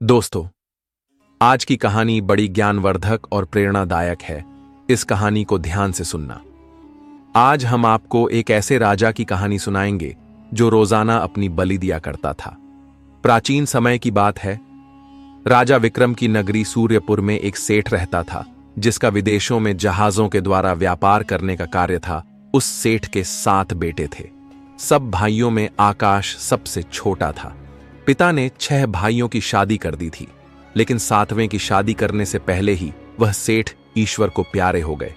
दोस्तों, आज की कहानी बड़ी ज्ञानवर्धक और प्रेरणादायक है। इस कहानी को ध्यान से सुनना। आज हम आपको एक ऐसे राजा की कहानी सुनाएंगे जो रोजाना अपनी बलि दिया करता था। प्राचीन समय की बात है। राजा विक्रम की नगरी सूर्यपुर में एक सेठ रहता था, जिसका विदेशों में जहाजों के द्वारा व्यापार करने का कार्य था। उस सेठ के 7 बेटे थे। सब भाइयों में आकाश सबसे छोटा था। पिता ने 6 भाइयों की शादी कर दी थी, लेकिन 7वें की शादी करने से पहले ही वह सेठ ईश्वर को प्यारे हो गए।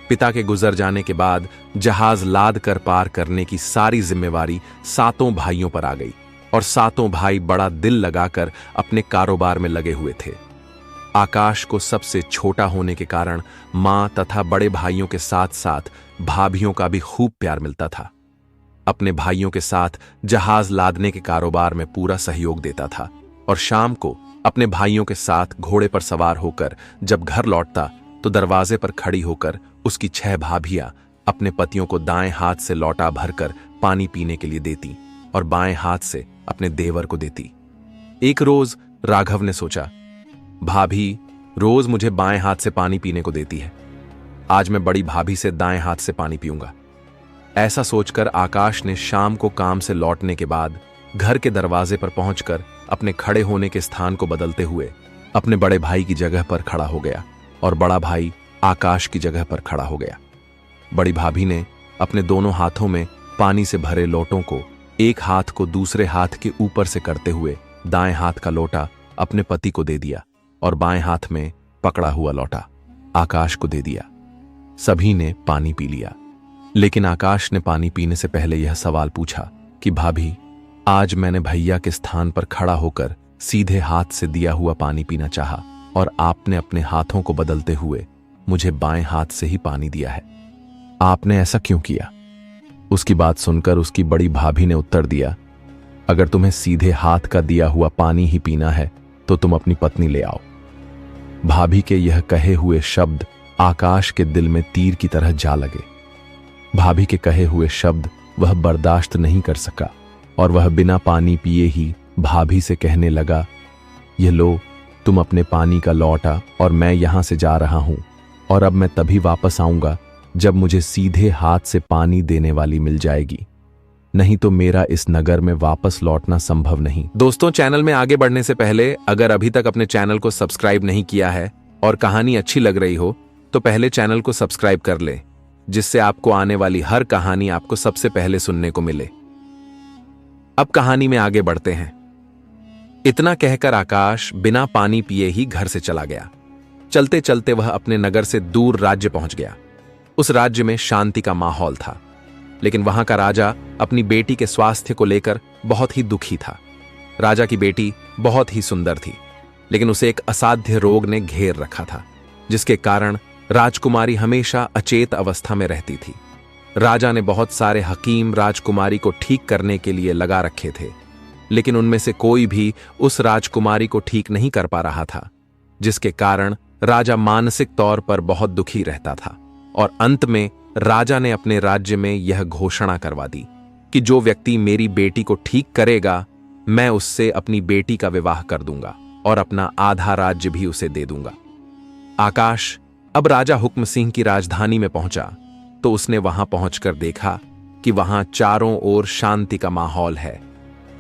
पिता के गुजर जाने के बाद जहाज लाद कर पार करने की सारी जिम्मेवारी 7 भाइयों पर आ गई और 7 भाई बड़ा दिल लगाकर अपने कारोबार में लगे हुए थे। आकाश को सबसे छोटा होने के कारण मां तथा बड़े भाइयों के साथ साथ भाभियों का भी खूब प्यार मिलता था। अपने भाइयों के साथ जहाज लादने के कारोबार में पूरा सहयोग देता था और शाम को अपने भाइयों के साथ घोड़े पर सवार होकर जब घर लौटता तो दरवाजे पर खड़ी होकर उसकी 6 भाभियां अपने पतियों को दाएं हाथ से लौटा भरकर पानी पीने के लिए देती और बाएं हाथ से अपने देवर को देती। एक रोज राघव ने सोचा, भाभी रोज मुझे बाएं हाथ से पानी पीने को देती है, आज मैं बड़ी भाभी से दाएं हाथ से पानी पीऊंगा। ऐसा सोचकर आकाश ने शाम को काम से लौटने के बाद घर के दरवाजे पर पहुंचकर अपने खड़े होने के स्थान को बदलते हुए अपने बड़े भाई की जगह पर खड़ा हो गया और बड़ा भाई आकाश की जगह पर खड़ा हो गया। बड़ी भाभी ने अपने दोनों हाथों में पानी से भरे लोटों को एक हाथ को दूसरे हाथ के ऊपर से करते हुए दाएं हाथ का लोटा अपने पति को दे दिया और बाएं हाथ में पकड़ा हुआ लोटा आकाश को दे दिया। सभी ने पानी पी लिया, लेकिन आकाश ने पानी पीने से पहले यह सवाल पूछा कि भाभी, आज मैंने भैया के स्थान पर खड़ा होकर सीधे हाथ से दिया हुआ पानी पीना चाहा और आपने अपने हाथों को बदलते हुए मुझे बाएं हाथ से ही पानी दिया है। आपने ऐसा क्यों किया? उसकी बात सुनकर उसकी बड़ी भाभी ने उत्तर दिया, अगर तुम्हें सीधे हाथ का दिया हुआ पानी ही पीना है तो तुम अपनी पत्नी ले आओ। भाभी के यह कहे हुए शब्द आकाश के दिल में तीर की तरह जा लगे। भाभी के कहे हुए शब्द वह बर्दाश्त नहीं कर सका और वह बिना पानी पिए ही भाभी से कहने लगा, यह लो, तुम अपने पानी का लौटा और मैं यहां से जा रहा हूं और अब मैं तभी वापस आऊंगा जब मुझे सीधे हाथ से पानी देने वाली मिल जाएगी, नहीं तो मेरा इस नगर में वापस लौटना संभव नहीं। दोस्तों, चैनल में आगे बढ़ने से पहले अगर अभी तक अपने चैनल को सब्सक्राइब नहीं किया है और कहानी अच्छी लग रही हो तो पहले चैनल को सब्सक्राइब कर ले, जिससे आपको आने वाली हर कहानी आपको सबसे पहले सुनने को मिले। अब कहानी में आगे बढ़ते हैं। इतना कहकर आकाश बिना पानी पिए ही घर से चला गया। चलते चलते वह अपने नगर से दूर राज्य पहुंच गया। उस राज्य में शांति का माहौल था, लेकिन वहां का राजा अपनी बेटी के स्वास्थ्य को लेकर बहुत ही दुखी था। राजा की बेटी बहुत ही सुंदर थी, लेकिन उसे एक असाध्य रोग ने घेर रखा था, जिसके कारण राजकुमारी हमेशा अचेत अवस्था में रहती थी। राजा ने बहुत सारे हकीम राजकुमारी को ठीक करने के लिए लगा रखे थे, लेकिन उनमें से कोई भी उस राजकुमारी को ठीक नहीं कर पा रहा था, जिसके कारण राजा मानसिक तौर पर बहुत दुखी रहता था। और अंत में राजा ने अपने राज्य में यह घोषणा करवा दी कि जो व्यक्ति मेरी बेटी को ठीक करेगा, मैं उससे अपनी बेटी का विवाह कर दूंगा और अपना आधा राज्य भी उसे दे दूंगा। आकाश अब राजा हुक्म सिंह की राजधानी में पहुंचा तो उसने वहां पहुंचकर देखा कि वहां चारों ओर शांति का माहौल है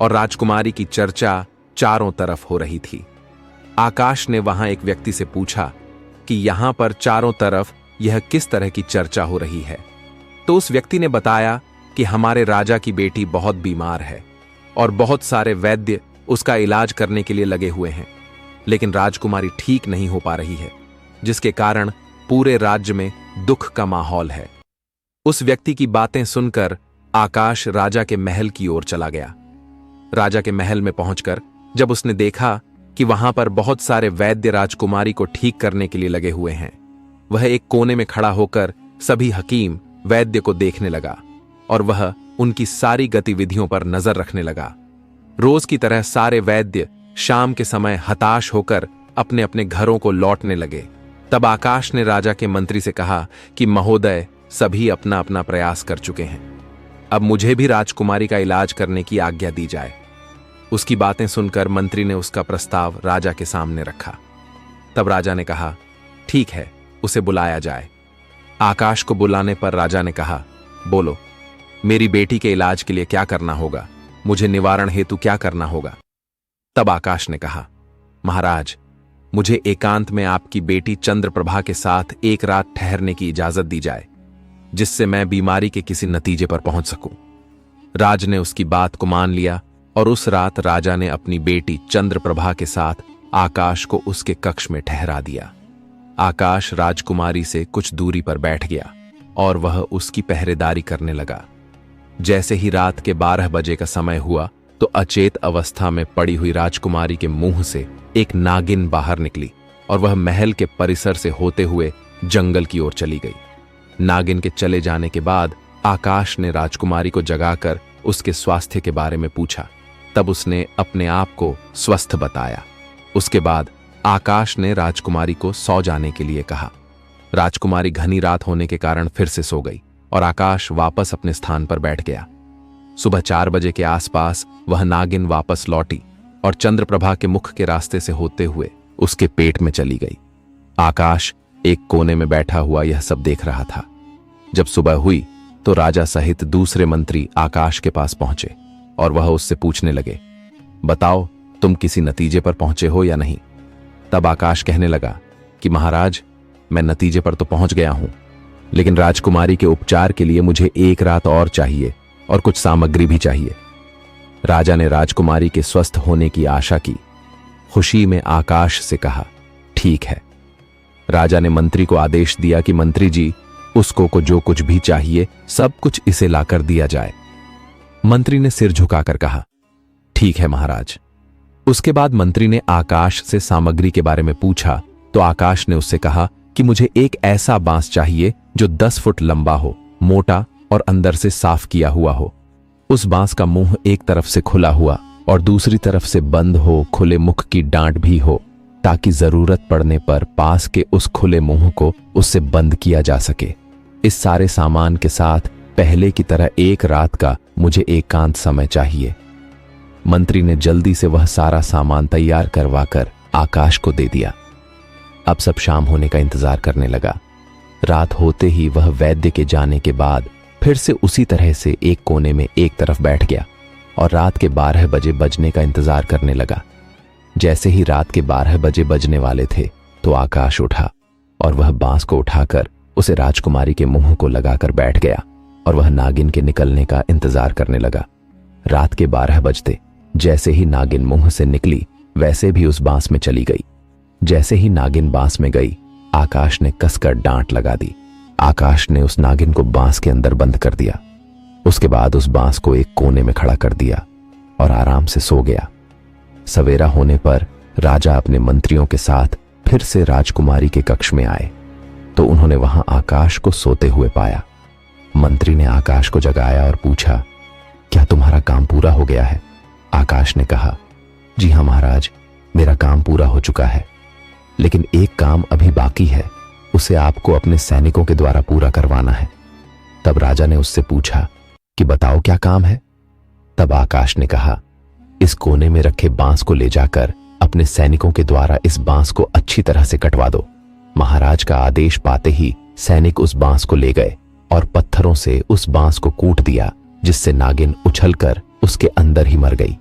और राजकुमारी की चर्चा चारों तरफ हो रही थी। आकाश ने वहां एक व्यक्ति से पूछा कि यहां पर चारों तरफ यह किस तरह की चर्चा हो रही है। तो उस व्यक्ति ने बताया कि हमारे राजा की बेटी बहुत बीमार है और बहुत सारे वैद्य उसका इलाज करने के लिए लगे हुए हैं, लेकिन राजकुमारी ठीक नहीं हो पा रही है, जिसके कारण पूरे राज्य में दुख का माहौल है। उस व्यक्ति की बातें सुनकर आकाश राजा के महल की ओर चला गया। राजा के महल में पहुंचकर जब उसने देखा कि वहां पर बहुत सारे वैद्य राजकुमारी को ठीक करने के लिए लगे हुए हैं, वह एक कोने में खड़ा होकर सभी हकीम वैद्य को देखने लगा और वह उनकी सारी गतिविधियों पर नजर रखने लगा। रोज की तरह सारे वैद्य शाम के समय हताश होकर अपने अपने घरों को लौटने लगे। तब आकाश ने राजा के मंत्री से कहा कि महोदय, सभी अपना अपना प्रयास कर चुके हैं, अब मुझे भी राजकुमारी का इलाज करने की आज्ञा दी जाए। उसकी बातें सुनकर मंत्री ने उसका प्रस्ताव राजा के सामने रखा। तब राजा ने कहा, ठीक है, उसे बुलाया जाए। आकाश को बुलाने पर राजा ने कहा, बोलो, मेरी बेटी के इलाज के लिए क्या करना होगा, मुझे निवारण हेतु क्या करना होगा। तब आकाश ने कहा, महाराज, मुझे एकांत में आपकी बेटी चंद्रप्रभा के साथ एक रात ठहरने की इजाजत दी जाए, जिससे मैं बीमारी के किसी नतीजे पर पहुंच सकूं। राज ने उसकी बात को मान लिया और उस रात राजा ने अपनी बेटी चंद्रप्रभा के साथ आकाश को उसके कक्ष में ठहरा दिया। आकाश राजकुमारी से कुछ दूरी पर बैठ गया और वह उसकी पहरेदारी करने लगा। जैसे ही रात के 12 बजे का समय हुआ तो अचेत अवस्था में पड़ी हुई राजकुमारी के मुंह से एक नागिन बाहर निकली और वह महल के परिसर से होते हुए जंगल की ओर चली गई। नागिन के चले जाने के बाद आकाश ने राजकुमारी को जगाकर उसके स्वास्थ्य के बारे में पूछा। तब उसने अपने आप को स्वस्थ बताया। उसके बाद आकाश ने राजकुमारी को सो जाने के लिए कहा। राजकुमारी घनी रात होने के कारण फिर से सो गई और आकाश वापस अपने स्थान पर बैठ गया। सुबह 4 बजे के आसपास वह नागिन वापस लौटी और चंद्रप्रभा के मुख के रास्ते से होते हुए उसके पेट में चली गई। आकाश एक कोने में बैठा हुआ यह सब देख रहा था। जब सुबह हुई तो राजा सहित दूसरे मंत्री आकाश के पास पहुंचे और वह उससे पूछने लगे, बताओ, तुम किसी नतीजे पर पहुंचे हो या नहीं। तब आकाश कहने लगा कि महाराज, मैं नतीजे पर तो पहुंच गया हूं, लेकिन राजकुमारी के उपचार के लिए मुझे एक रात और चाहिए और कुछ सामग्री भी चाहिए। राजा ने राजकुमारी के स्वस्थ होने की आशा की। खुशी में आकाश से कहा, ठीक है। राजा ने मंत्री को आदेश दिया कि मंत्री जी, उसको को जो कुछ भी चाहिए सब कुछ इसे लाकर दिया जाए। मंत्री ने सिर झुकाकर कहा, ठीक है महाराज। उसके बाद मंत्री ने आकाश से सामग्री के बारे में पूछा तो आकाश ने उससे कहा कि मुझे एक ऐसा बांस चाहिए जो 10 फुट लंबा हो, मोटा और अंदर से साफ किया हुआ हो। उस बांस का मुंह एक तरफ से खुला हुआ और दूसरी तरफ से बंद हो, खुले मुख की डांट भी हो, ताकि जरूरत पड़ने पर पास के उस खुले मुंह को उससे बंद किया जा सके। इस सारे सामान के साथ पहले की तरह एक रात का मुझे एकांत समय चाहिए। मंत्री ने जल्दी से वह सारा सामान तैयार करवाकर आकाश को दे दिया। अब सब शाम होने का इंतजार करने लगा। रात होते ही वह वैद्य के जाने के बाद फिर से उसी तरह से एक कोने में एक तरफ बैठ गया और रात के 12 बजे बजने का इंतजार करने लगा। जैसे ही रात के 12 बजे बजने वाले थे तो आकाश उठा और वह बांस को उठाकर उसे राजकुमारी के मुंह को लगाकर बैठ गया और वह नागिन के निकलने का इंतजार करने लगा। रात के 12 बजते जैसे ही नागिन मुंह से निकली वैसे भी उस बांस में चली गई। जैसे ही नागिन बांस में गई, आकाश ने कसकर डांट लगा दी। आकाश ने उस नागिन को बांस के अंदर बंद कर दिया। उसके बाद उस बांस को एक कोने में खड़ा कर दिया और आराम से सो गया। सवेरा होने पर राजा अपने मंत्रियों के साथ फिर से राजकुमारी के कक्ष में आए तो उन्होंने वहां आकाश को सोते हुए पाया। मंत्री ने आकाश को जगाया और पूछा, क्या तुम्हारा काम पूरा हो गया है? आकाश ने कहा, जी हाँ महाराज, मेरा काम पूरा हो चुका है, लेकिन एक काम अभी बाकी है, उसे आपको अपने सैनिकों के द्वारा पूरा करवाना है। तब राजा ने उससे पूछा कि बताओ क्या काम है? तब आकाश ने कहा, इस कोने में रखे बांस को ले जाकर अपने सैनिकों के द्वारा इस बांस को अच्छी तरह से कटवा दो। महाराज का आदेश पाते ही सैनिक उस बांस को ले गए और पत्थरों से उस बांस को कूट दिया, जिससे नागिन उछलकर उसके अंदर ही मर गई।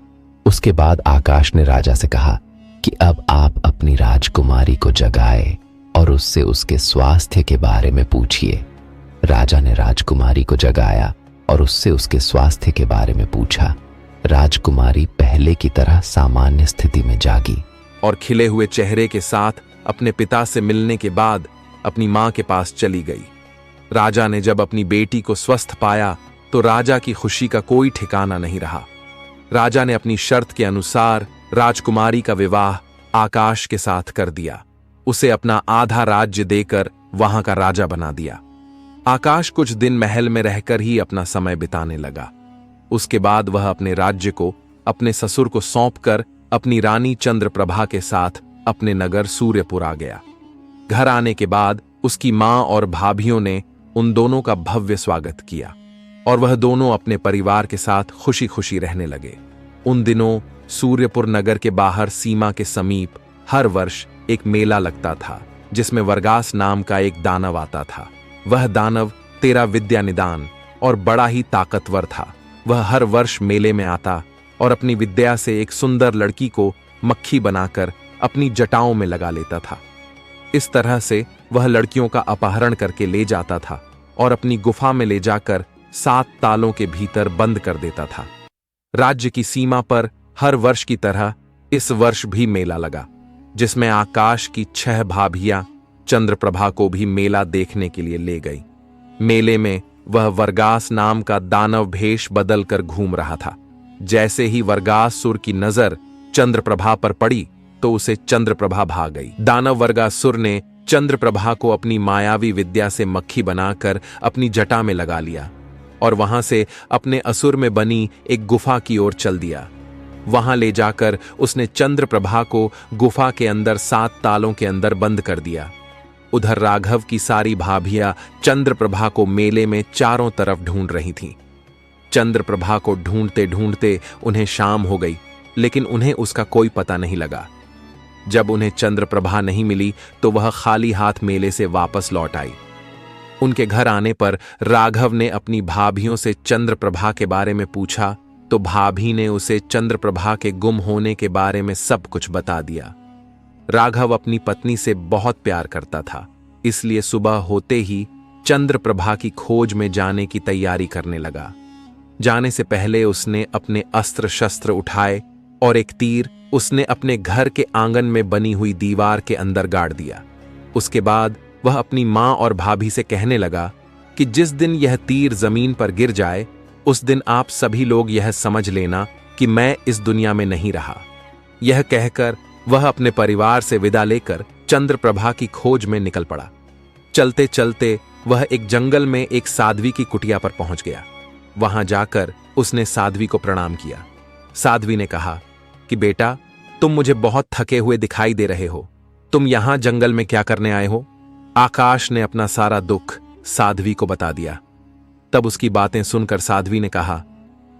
उसके बाद आकाश ने राजा से कहा कि अब आप अपनी राजकुमारी को जगाए और उससे उसके स्वास्थ्य के बारे में पूछिए। राजा ने राजकुमारी को जगाया और उससे उसके स्वास्थ्य के बारे में पूछा। राजकुमारी पहले की तरह सामान्य स्थिति में जागी और खिले हुए चेहरे के साथ अपने पिता से मिलने के बाद अपनी मां के पास चली गई। राजा ने जब अपनी बेटी को स्वस्थ पाया तो राजा की खुशी का कोई ठिकाना नहीं रहा। राजा ने अपनी शर्त के अनुसार राजकुमारी का विवाह आकाश के साथ कर दिया। उसे अपना आधा राज्य देकर वहां का राजा बना दिया। आकाश कुछ दिन महल में रहकर ही अपना समय बिताने लगा। उसके बाद वह अपने राज्य को अपने ससुर को सौंपकर अपनी रानी चंद्रप्रभा के साथ अपने नगर सूर्यपुर आ गया। घर आने के बाद उसकी मां और भाभियों ने उन दोनों का भव्य स्वागत किया और वह दोनों अपने परिवार के साथ खुशी खुशी रहने लगे। उन दिनों सूर्यपुर नगर के बाहर सीमा के समीप हर वर्ष एक मेला लगता था, जिसमें वर्गास नाम का एक दानव आता था। वह दानव 13 विद्या निदान और बड़ा ही ताकतवर था। वह हर वर्ष मेले में आता और अपनी विद्या से एक सुंदर लड़की को मक्खी बनाकर अपनी जटाओं में लगा लेता था। इस तरह से वह लड़कियों का अपहरण करके ले जाता था और अपनी गुफा में ले जाकर 7 तालों के भीतर बंद कर देता था। राज्य की सीमा पर हर वर्ष की तरह इस वर्ष भी मेला लगा, जिसमें आकाश की 6 भाभियां चंद्रप्रभा को भी मेला देखने के लिए ले गई। मेले में वह वर्गास नाम का दानव भेष बदलकर घूम रहा था। जैसे ही वर्गासुर की नजर चंद्रप्रभा पर पड़ी तो उसे चंद्रप्रभा भाग गई। दानव वर्गासुर ने चंद्रप्रभा को अपनी मायावी विद्या से मक्खी बनाकर अपनी जटा में लगा लिया और वहां से अपने असुर में बनी एक गुफा की ओर चल दिया। वहां ले जाकर उसने चंद्रप्रभा को गुफा के अंदर 7 तालों के अंदर बंद कर दिया। उधर राघव की सारी भाभियां चंद्रप्रभा को मेले में चारों तरफ ढूंढ रही थीं। चंद्रप्रभा को ढूंढते ढूंढते उन्हें शाम हो गई, लेकिन उन्हें उसका कोई पता नहीं लगा। जब उन्हें चंद्रप्रभा नहीं मिली तो वह खाली हाथ मेले से वापस लौट आई। उनके घर आने पर राघव ने अपनी भाभियों से चंद्रप्रभा के बारे में पूछा तो भाभी ने उसे चंद्रप्रभा के गुम होने के बारे में सब कुछ बता दिया। राघव अपनी पत्नी से बहुत प्यार करता था, इसलिए सुबह होते ही चंद्रप्रभा की खोज में जाने की तैयारी करने लगा। जाने से पहले उसने अपने अस्त्र शस्त्र उठाए और एक तीर उसने अपने घर के आंगन में बनी हुई दीवार के अंदर गाड़ दिया। उसके बाद वह अपनी मां और भाभी से कहने लगा कि जिस दिन यह तीर जमीन पर गिर जाए उस दिन आप सभी लोग यह समझ लेना कि मैं इस दुनिया में नहीं रहा। यह कहकर वह अपने परिवार से विदा लेकर चंद्रप्रभा की खोज में निकल पड़ा। चलते चलते वह एक जंगल में एक साध्वी की कुटिया पर पहुंच गया। वहां जाकर उसने साध्वी को प्रणाम किया। साध्वी ने कहा कि बेटा, तुम मुझे बहुत थके हुए दिखाई दे रहे हो, तुम यहां जंगल में क्या करने आए हो? आकाश ने अपना सारा दुख साध्वी को बता दिया। तब उसकी बातें सुनकर साध्वी ने कहा,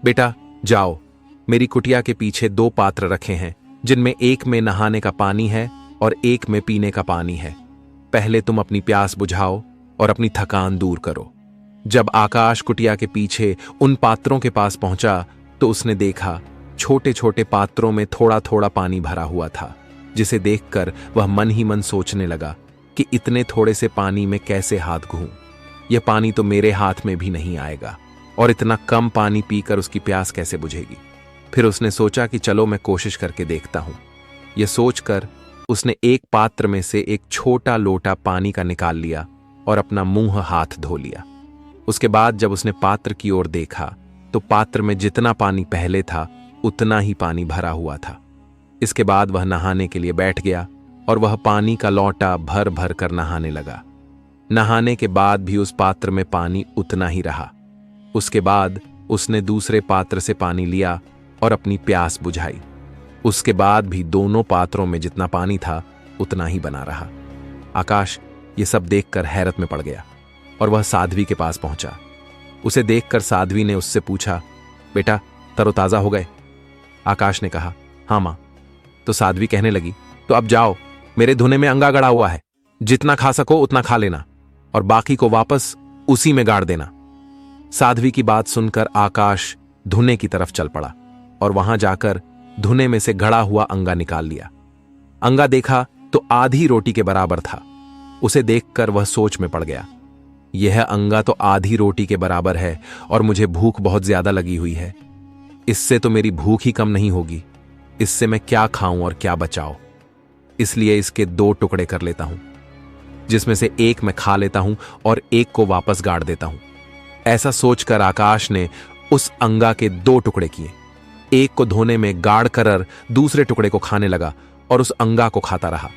बेटा जाओ, मेरी कुटिया के पीछे 2 पात्र रखे हैं, जिनमें एक में नहाने का पानी है और एक में पीने का पानी है। पहले तुम अपनी प्यास बुझाओ और अपनी थकान दूर करो। जब आकाश कुटिया के पीछे उन पात्रों के पास पहुंचा तो उसने देखा छोटे छोटे पात्रों में थोड़ा थोड़ा पानी भरा हुआ था, जिसे देखकर वह मन ही मन सोचने लगा कि इतने थोड़े से पानी में कैसे हाथ घूं। यह पानी तो मेरे हाथ में भी नहीं आएगा और इतना कम पानी पीकर उसकी प्यास कैसे बुझेगी। फिर उसने सोचा कि चलो मैं कोशिश करके देखता हूं। यह सोचकर उसने एक पात्र में से एक छोटा लोटा पानी का निकाल लिया और अपना मुंह हाथ धो लिया। उसके बाद जब उसने पात्र की ओर देखा तो पात्र में जितना पानी पहले था उतना ही पानी भरा हुआ था। इसके बाद वह नहाने के लिए बैठ गया और वह पानी का लोटा भर भर कर नहाने लगा। नहाने के बाद भी उस पात्र में पानी उतना ही रहा। उसके बाद उसने दूसरे पात्र से पानी लिया और अपनी प्यास बुझाई। उसके बाद भी दोनों पात्रों में जितना पानी था उतना ही बना रहा। आकाश ये सब देखकर हैरत में पड़ गया और वह साध्वी के पास पहुंचा। उसे देखकर साध्वी ने उससे पूछा, बेटा तरोताजा हो गए? आकाश ने कहा, हाँ मां। तो साध्वी कहने लगी, तो अब जाओ, मेरे धुने में अंगा गड़ा हुआ है, जितना खा सको उतना खा लेना और बाकी को वापस उसी में गाड़ देना। साध्वी की बात सुनकर आकाश धुने की तरफ चल पड़ा और वहां जाकर धुने में से गड़ा हुआ अंगा निकाल लिया। अंगा देखा तो आधी रोटी के बराबर था। उसे देखकर वह सोच में पड़ गया, यह अंगा तो आधी रोटी के बराबर है और मुझे भूख बहुत ज्यादा लगी हुई है। इससे तो मेरी भूख ही कम नहीं होगी। इससे मैं क्या खाऊं और क्या बचाऊं? इसलिए इसके 2 टुकड़े कर लेता हूं, जिसमें से एक मैं खा लेता हूं और एक को वापस गाड़ देता हूं। ऐसा सोचकर आकाश ने उस अंगा के 2 टुकड़े किए। एक को धोने में गाड़ कर दूसरे टुकड़े को खाने लगा और उस अंगा को खाता रहा,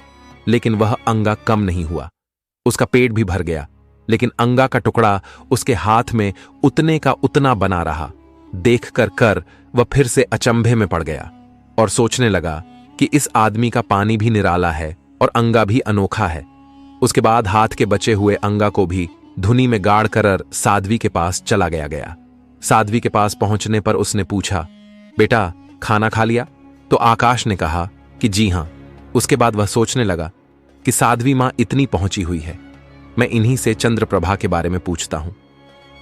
लेकिन वह अंगा कम नहीं हुआ। उसका पेट भी भर गया, लेकिन अंगा का टुकड़ा उसके हाथ में उतने का उतना बना रहा। देख कर वह फिर से अचंभे में पड़ गया और सोचने लगा कि इस आदमी का पानी भी निराला है और अंगा भी अनोखा है। उसके बाद हाथ के बचे हुए अंगा को भी धुनी में गाड़ कर साध्वी के पास चला गया। साध्वी के पास पहुंचने पर उसने पूछा, बेटा खाना खा लिया? तो आकाश ने कहा कि जी हां। उसके बाद वह सोचने लगा कि साध्वी मां इतनी पहुंची हुई है, मैं इन्हीं से चंद्रप्रभा के बारे में पूछता हूं।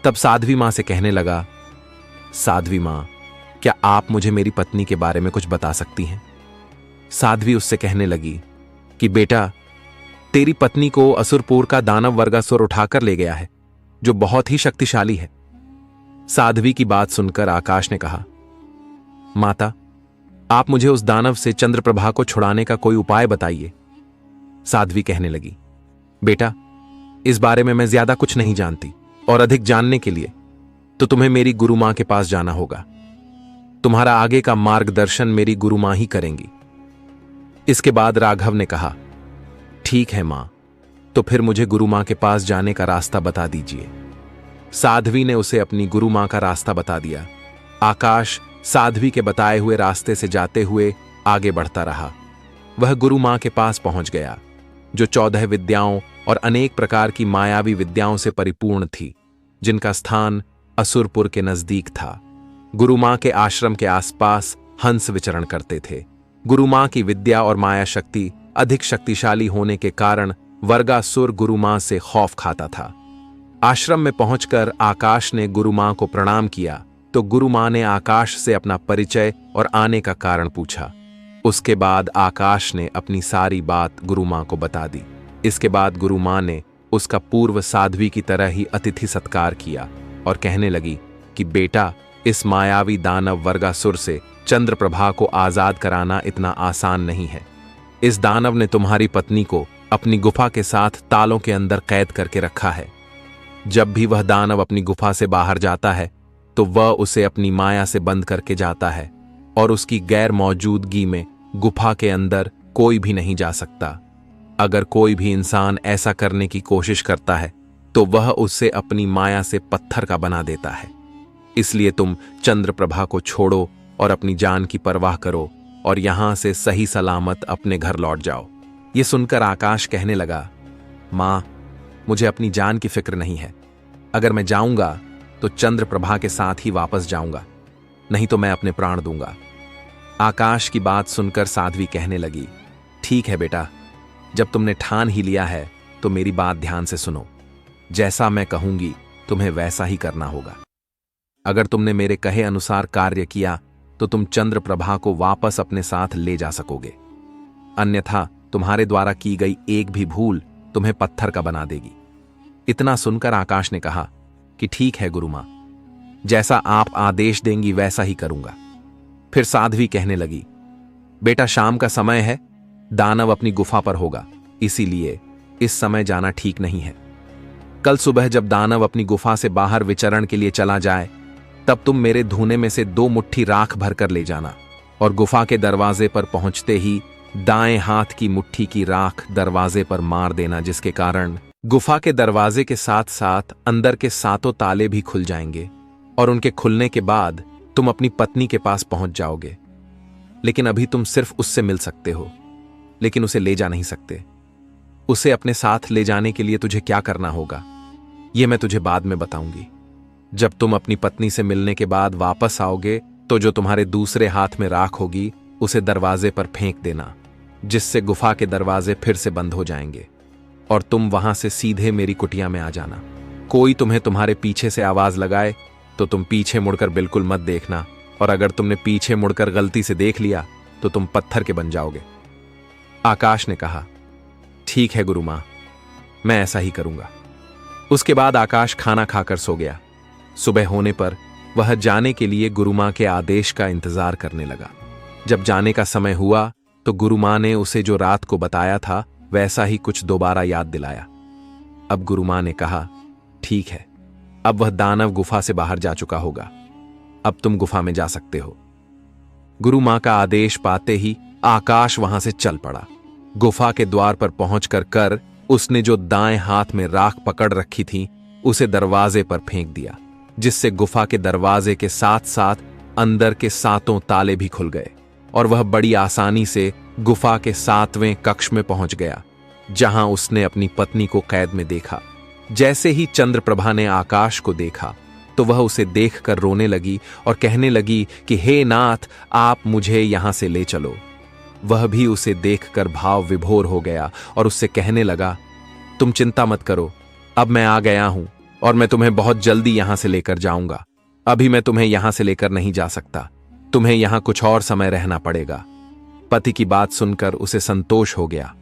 तब साध्वी मां से कहने लगा, साध्वी मां, क्या आप मुझे मेरी पत्नी के बारे में कुछ बता सकती हैं? साध्वी उससे कहने लगी कि बेटा, तेरी पत्नी को असुरपुर का दानव वर्गासुर उठाकर ले गया है, जो बहुत ही शक्तिशाली है। साध्वी की बात सुनकर आकाश ने कहा, माता, आप मुझे उस दानव से चंद्रप्रभा को छुड़ाने का कोई उपाय बताइए। साध्वी कहने लगी, बेटा, इस बारे में मैं ज्यादा कुछ नहीं जानती, और अधिक जानने के लिए तो तुम्हें मेरी गुरु मां के पास जाना होगा। तुम्हारा आगे का मार्गदर्शन मेरी गुरु मां ही करेंगी। इसके बाद राघव ने कहा, ठीक है मां, तो फिर मुझे गुरु मां के पास जाने का रास्ता बता दीजिए। साध्वी ने उसे अपनी गुरु मां का रास्ता बता दिया। आकाश साध्वी के बताए हुए रास्ते से जाते हुए आगे बढ़ता रहा। वह गुरु मां के पास पहुंच गया, जो 14 विद्याओं और अनेक प्रकार की मायावी विद्याओं से परिपूर्ण थी, जिनका स्थान असुरपुर के नजदीक था। गुरु मां के आश्रम के आसपास हंस विचरण करते थे। गुरु मां की विद्या और माया शक्ति अधिक शक्तिशाली होने के कारण वर्गासुर गुरु मां से खौफ खाता था। आश्रम में पहुंचकर आकाश ने गुरु मां को प्रणाम किया तो गुरु मां ने आकाश से अपना परिचय और आने का कारण पूछा। उसके बाद आकाश ने अपनी सारी बात गुरु मां को बता दी। इसके बाद गुरु मां ने उसका पूर्व साध्वी की तरह ही अतिथि सत्कार किया और कहने लगी कि बेटा, इस मायावी दानव वर्गासुर से चंद्रप्रभा को आजाद कराना इतना आसान नहीं है। इस दानव ने तुम्हारी पत्नी को अपनी गुफा के साथ तालों के अंदर कैद करके रखा है। जब भी वह दानव अपनी गुफा से बाहर जाता है तो वह उसे अपनी माया से बंद करके जाता है और उसकी गैर मौजूदगी में गुफा के अंदर कोई भी नहीं जा सकता। अगर कोई भी इंसान ऐसा करने की कोशिश करता है तो वह उसे अपनी माया से पत्थर का बना देता है। इसलिए तुम चंद्रप्रभा को छोड़ो और अपनी जान की परवाह करो और यहां से सही सलामत अपने घर लौट जाओ। ये सुनकर आकाश कहने लगा, मां, मुझे अपनी जान की फिक्र नहीं है। अगर मैं जाऊंगा तो चंद्रप्रभा के साथ ही वापस जाऊंगा, नहीं तो मैं अपने प्राण दूंगा। आकाश की बात सुनकर साध्वी कहने लगी, ठीक है बेटा, जब तुमने ठान ही लिया है तो मेरी बात ध्यान से सुनो। जैसा मैं कहूंगी तुम्हें वैसा ही करना होगा। अगर तुमने मेरे कहे अनुसार कार्य किया तो तुम चंद्रप्रभा को वापस अपने साथ ले जा सकोगे, अन्यथा तुम्हारे द्वारा की गई एक भी भूल तुम्हें पत्थर का बना देगी। इतना सुनकर आकाश ने कहा कि ठीक है गुरु मां, जैसा आप आदेश देंगी वैसा ही करूंगा। फिर साध्वी कहने लगी, बेटा, शाम का समय है, दानव अपनी गुफा पर होगा, इसीलिए इस समय जाना ठीक नहीं है। कल सुबह जब दानव अपनी गुफा से बाहर विचरण के लिए चला जाए तब तुम मेरे धूने में से 2 मुट्ठी राख भरकर ले जाना और गुफा के दरवाजे पर पहुंचते ही दाएं हाथ की मुट्ठी की राख दरवाजे पर मार देना, जिसके कारण गुफा के दरवाजे के साथ साथ अंदर के 7 ताले भी खुल जाएंगे और उनके खुलने के बाद तुम अपनी पत्नी के पास पहुंच जाओगे। लेकिन अभी तुम सिर्फ उससे मिल सकते हो, लेकिन उसे ले जा नहीं सकते। उसे अपने साथ ले जाने के लिए तुझे क्या करना होगा यह मैं तुझे बाद में बताऊंगी। जब तुम अपनी पत्नी से मिलने के बाद वापस आओगे तो जो तुम्हारे दूसरे हाथ में राख होगी उसे दरवाजे पर फेंक देना, जिससे गुफा के दरवाजे फिर से बंद हो जाएंगे और तुम वहां से सीधे मेरी कुटिया में आ जाना। कोई तुम्हें तुम्हारे पीछे से आवाज लगाए तो तुम पीछे मुड़कर बिल्कुल मत देखना, और अगर तुमने पीछे मुड़कर गलती से देख लिया तो तुम पत्थर के बन जाओगे। आकाश ने कहा, ठीक है गुरु मां, मैं ऐसा ही करूंगा। उसके बाद आकाश खाना खाकर सो गया। सुबह होने पर वह जाने के लिए गुरु मां के आदेश का इंतजार करने लगा। जब जाने का समय हुआ तो गुरु मां ने उसे जो रात को बताया था वैसा ही कुछ दोबारा याद दिलाया। अब गुरु मां ने कहा, ठीक है, अब वह दानव गुफा से बाहर जा चुका होगा, अब तुम गुफा में जा सकते हो। गुरु मां का आदेश पाते ही आकाश वहां से चल पड़ा। गुफा के द्वार पर पहुंचकर उसने जो दाएं हाथ में राख पकड़ रखी थी उसे दरवाजे पर फेंक दिया, जिससे गुफा के दरवाजे के साथ साथ अंदर के 7 ताले भी खुल गए और वह बड़ी आसानी से गुफा के 7वें कक्ष में पहुंच गया, जहां उसने अपनी पत्नी को कैद में देखा। जैसे ही चंद्रप्रभा ने आकाश को देखा तो वह उसे देखकर रोने लगी और कहने लगी कि हे नाथ, आप मुझे यहां से ले चलो। वह भी उसे देखकर भाव विभोर हो गया और उससे कहने लगा, तुम चिंता मत करो, अब मैं आ गया हूं और मैं तुम्हें बहुत जल्दी यहां से लेकर जाऊंगा। अभी मैं तुम्हें यहां से लेकर नहीं जा सकता, तुम्हें यहां कुछ और समय रहना पड़ेगा। पति की बात सुनकर उसे संतोष हो गया।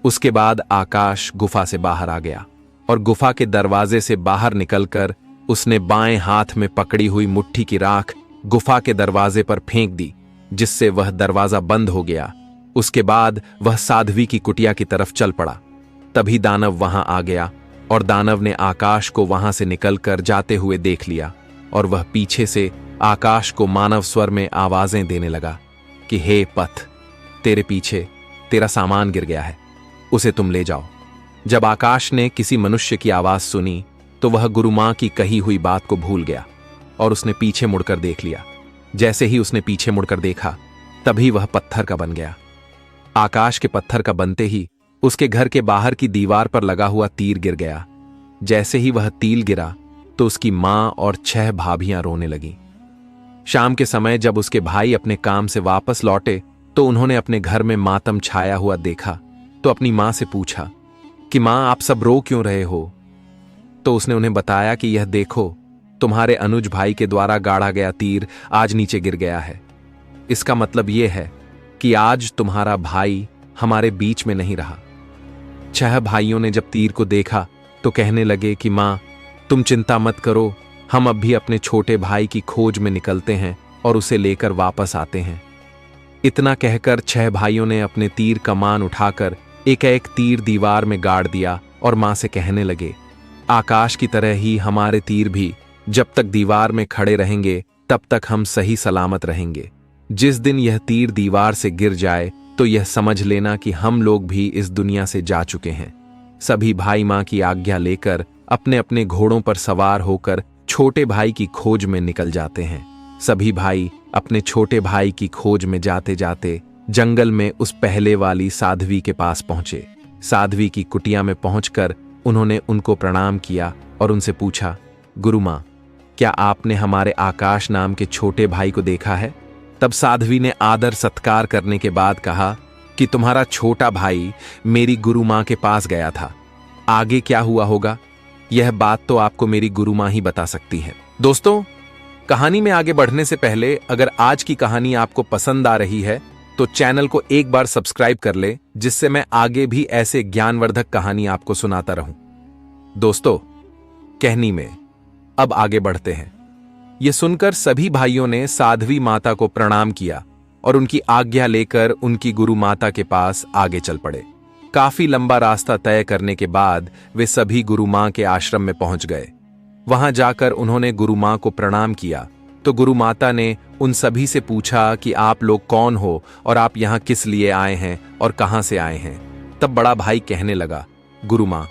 उसके बाद आकाश गुफा से बाहर आ गया और गुफा के दरवाजे से बाहर निकलकर उसने बाएं हाथ में पकड़ी हुई मुट्ठी की राख गुफा के दरवाजे पर फेंक दी, जिससे वह दरवाजा बंद हो गया। उसके बाद वह साध्वी की कुटिया की तरफ चल पड़ा। तभी दानव वहां आ गया और दानव ने आकाश को वहां से निकलकर जाते हुए देख लिया और वह पीछे से आकाश को मानव स्वर में आवाजें देने लगा कि हे पथ, तेरे पीछे तेरा सामान गिर गया है, उसे तुम ले जाओ। जब आकाश ने किसी मनुष्य की आवाज सुनी तो वह गुरु मां की कही हुई बात को भूल गया और उसने पीछे मुड़कर देख लिया। जैसे ही उसने पीछे मुड़कर देखा तभी वह पत्थर का बन गया। आकाश के पत्थर का बनते ही उसके घर के बाहर की दीवार पर लगा हुआ तीर गिर गया। जैसे ही वह तीर गिरा तो उसकी मां और 6 भाभियां रोने लगीं। शाम के समय जब उसके भाई अपने काम से वापस लौटे तो उन्होंने अपने घर में मातम छाया हुआ देखा तो अपनी मां से पूछा कि मां, आप सब रो क्यों रहे हो? तो उसने उन्हें बताया कि यह देखो, तुम्हारे अनुज भाई के द्वारा गाड़ा गया तीर आज नीचे गिर गया है। इसका मतलब यह है कि आज तुम्हारा भाई हमारे बीच में नहीं रहा। 6 भाइयों ने जब तीर को देखा तो कहने लगे कि मां, तुम चिंता मत करो, हम अब भी अपने छोटे भाई की खोज में निकलते हैं और उसे लेकर वापस आते हैं। इतना कहकर 6 भाइयों ने अपने तीर कमान उठाकर एक एक तीर दीवार में गाड़ दिया और मां से कहने लगे, आकाश की तरह ही हमारे तीर भी जब तक दीवार में खड़े रहेंगे तब तक हम सही सलामत रहेंगे। जिस दिन यह तीर दीवार से गिर जाए तो यह समझ लेना कि हम लोग भी इस दुनिया से जा चुके हैं। सभी भाई मां की आज्ञा लेकर अपने अपने घोड़ों पर सवार होकर छोटे भाई की खोज में निकल जाते हैं। सभी भाई अपने छोटे भाई की खोज में जाते जाते जंगल में उस पहले वाली साध्वी के पास पहुंचे। साध्वी की कुटिया में पहुंचकर उन्होंने उनको प्रणाम किया और उनसे पूछा, गुरु मां, क्या आपने हमारे आकाश नाम के छोटे भाई को देखा है? तब साध्वी ने आदर सत्कार करने के बाद कहा कि तुम्हारा छोटा भाई मेरी गुरु मां के पास गया था। आगे क्या हुआ होगा यह बात तो आपको मेरी गुरु मां ही बता सकती है। दोस्तों, कहानी में आगे बढ़ने से पहले अगर आज की कहानी आपको पसंद आ रही है तो चैनल को एक बार सब्सक्राइब कर ले, जिससे मैं आगे भी ऐसे ज्ञानवर्धक कहानी आपको सुनाता रहूं। दोस्तों, कहानी में अब आगे बढ़ते हैं। यह सुनकर सभी भाइयों ने साध्वी माता को प्रणाम किया और उनकी आज्ञा लेकर उनकी गुरु माता के पास आगे चल पड़े। काफी लंबा रास्ता तय करने के बाद वे सभी गुरु मां के आश्रम में पहुंच गए। वहां जाकर उन्होंने गुरु मां को प्रणाम किया तो गुरु माता ने उन सभी से पूछा कि आप लोग कौन हो और आप यहां किस लिए आए हैं और कहां से आए हैं। तब बड़ा भाई कहने लगा, गुरु मां,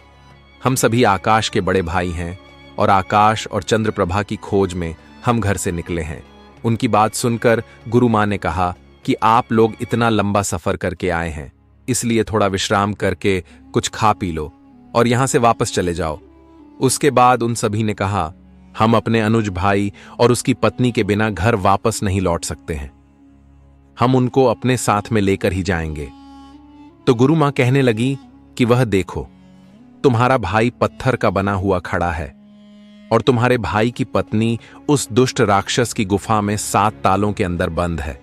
हम सभी आकाश के बड़े भाई हैं और आकाश और चंद्रप्रभा की खोज में हम घर से निकले हैं। उनकी बात सुनकर गुरु मां ने कहा कि आप लोग इतना लंबा सफर करके आए हैं, इसलिए थोड़ा विश्राम करके कुछ खा पी लो और यहां से वापस चले जाओ। उसके बाद उन सभी ने कहा, हम अपने अनुज भाई और उसकी पत्नी के बिना घर वापस नहीं लौट सकते हैं, हम उनको अपने साथ में लेकर ही जाएंगे। तो गुरु मां कहने लगी कि वह देखो, तुम्हारा भाई पत्थर का बना हुआ खड़ा है और तुम्हारे भाई की पत्नी उस दुष्ट राक्षस की गुफा में 7 तालों के अंदर बंद है।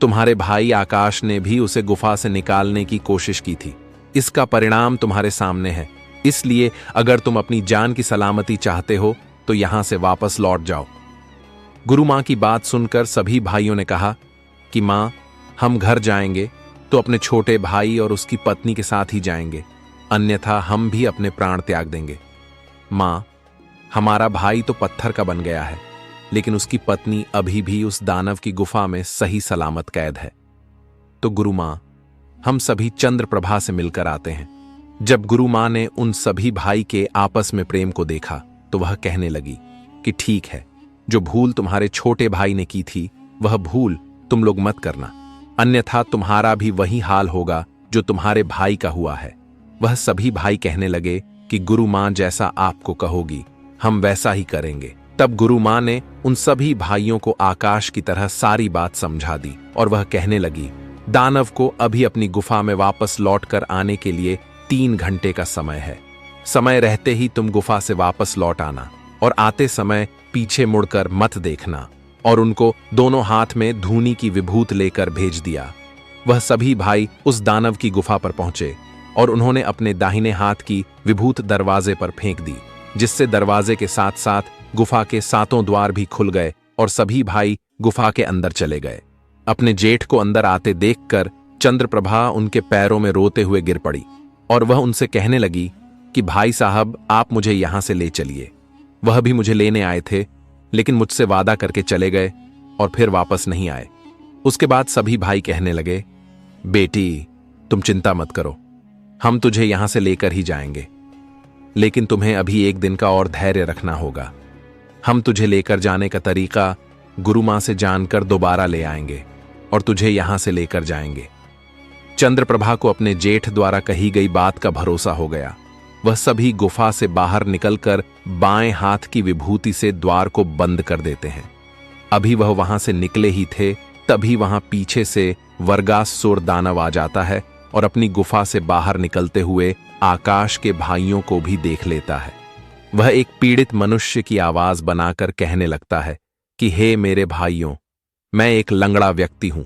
तुम्हारे भाई आकाश ने भी उसे गुफा से निकालने की कोशिश की थी। इसका परिणाम तुम्हारे सामने है। इसलिए अगर तुम अपनी जान की सलामती चाहते हो तो यहां से वापस लौट जाओ। गुरु मां की बात सुनकर सभी भाइयों ने कहा कि मां, हम घर जाएंगे तो अपने छोटे भाई और उसकी पत्नी के साथ ही जाएंगे, अन्यथा हम भी अपने प्राण त्याग देंगे। मां, हमारा भाई तो पत्थर का बन गया है, लेकिन उसकी पत्नी अभी भी उस दानव की गुफा में सही सलामत कैद है। तो गुरु मां, हम सभी चंद्रप्रभा से मिलकर आते हैं। जब गुरु मां ने उन सभी भाई के आपस में प्रेम को देखा तो वह कहने लगी कि ठीक है, जो भूल तुम्हारे छोटे भाई ने की थी वह भूल तुम लोग मत करना, अन्यथा तुम्हारा भी वही हाल होगा जो तुम्हारे भाई का हुआ है। वह सभी भाई कहने लगे कि गुरु मां जैसा आपको कहोगी हम वैसा ही करेंगे। तब गुरु मां ने उन सभी भाइयों को आकाश की तरह सारी बात समझा दी और वह कहने लगी, दानव को अभी अपनी गुफा में वापस लौट कर आने के लिए 3 घंटे का समय है। समय रहते ही तुम गुफा से वापस लौट आना और आते समय पीछे मुड़कर मत देखना। और उनको दोनों हाथ में धूनी की विभूत लेकर भेज दिया। वह सभी भाई उस दानव की गुफा पर पहुंचे और उन्होंने अपने दाहिने हाथ की विभूत दरवाजे पर फेंक दी, जिससे दरवाजे के साथ साथ गुफा के 7 द्वार भी खुल गए और सभी भाई गुफा के अंदर चले गए। अपने जेठ को अंदर आते देखकर चंद्रप्रभा उनके पैरों में रोते हुए गिर पड़ी और वह उनसे कहने लगी कि भाई साहब, आप मुझे यहां से ले चलिए। वह भी मुझे लेने आए थे, लेकिन मुझसे वादा करके चले गए और फिर वापस नहीं आए। उसके बाद सभी भाई कहने लगे, बेटी तुम चिंता मत करो, हम तुझे यहां से लेकर ही जाएंगे, लेकिन तुम्हें अभी 1 दिन का और धैर्य रखना होगा। हम तुझे लेकर जाने का तरीका गुरु मां से जानकर दोबारा ले आएंगे और तुझे यहां से लेकर जाएंगे। चंद्रप्रभा को अपने जेठ द्वारा कही गई बात का भरोसा हो गया। वह सभी गुफा से बाहर निकलकर बाएं हाथ की विभूति से द्वार को बंद कर देते हैं। अभी वह वहां से निकले ही थे, तभी वहां पीछे से वर्गासुर दानव आ जाता है और अपनी गुफा से बाहर निकलते हुए आकाश के भाइयों को भी देख लेता है। वह एक पीड़ित मनुष्य की आवाज बनाकर कहने लगता है कि हे मेरे भाइयों, मैं एक लंगड़ा व्यक्ति हूं,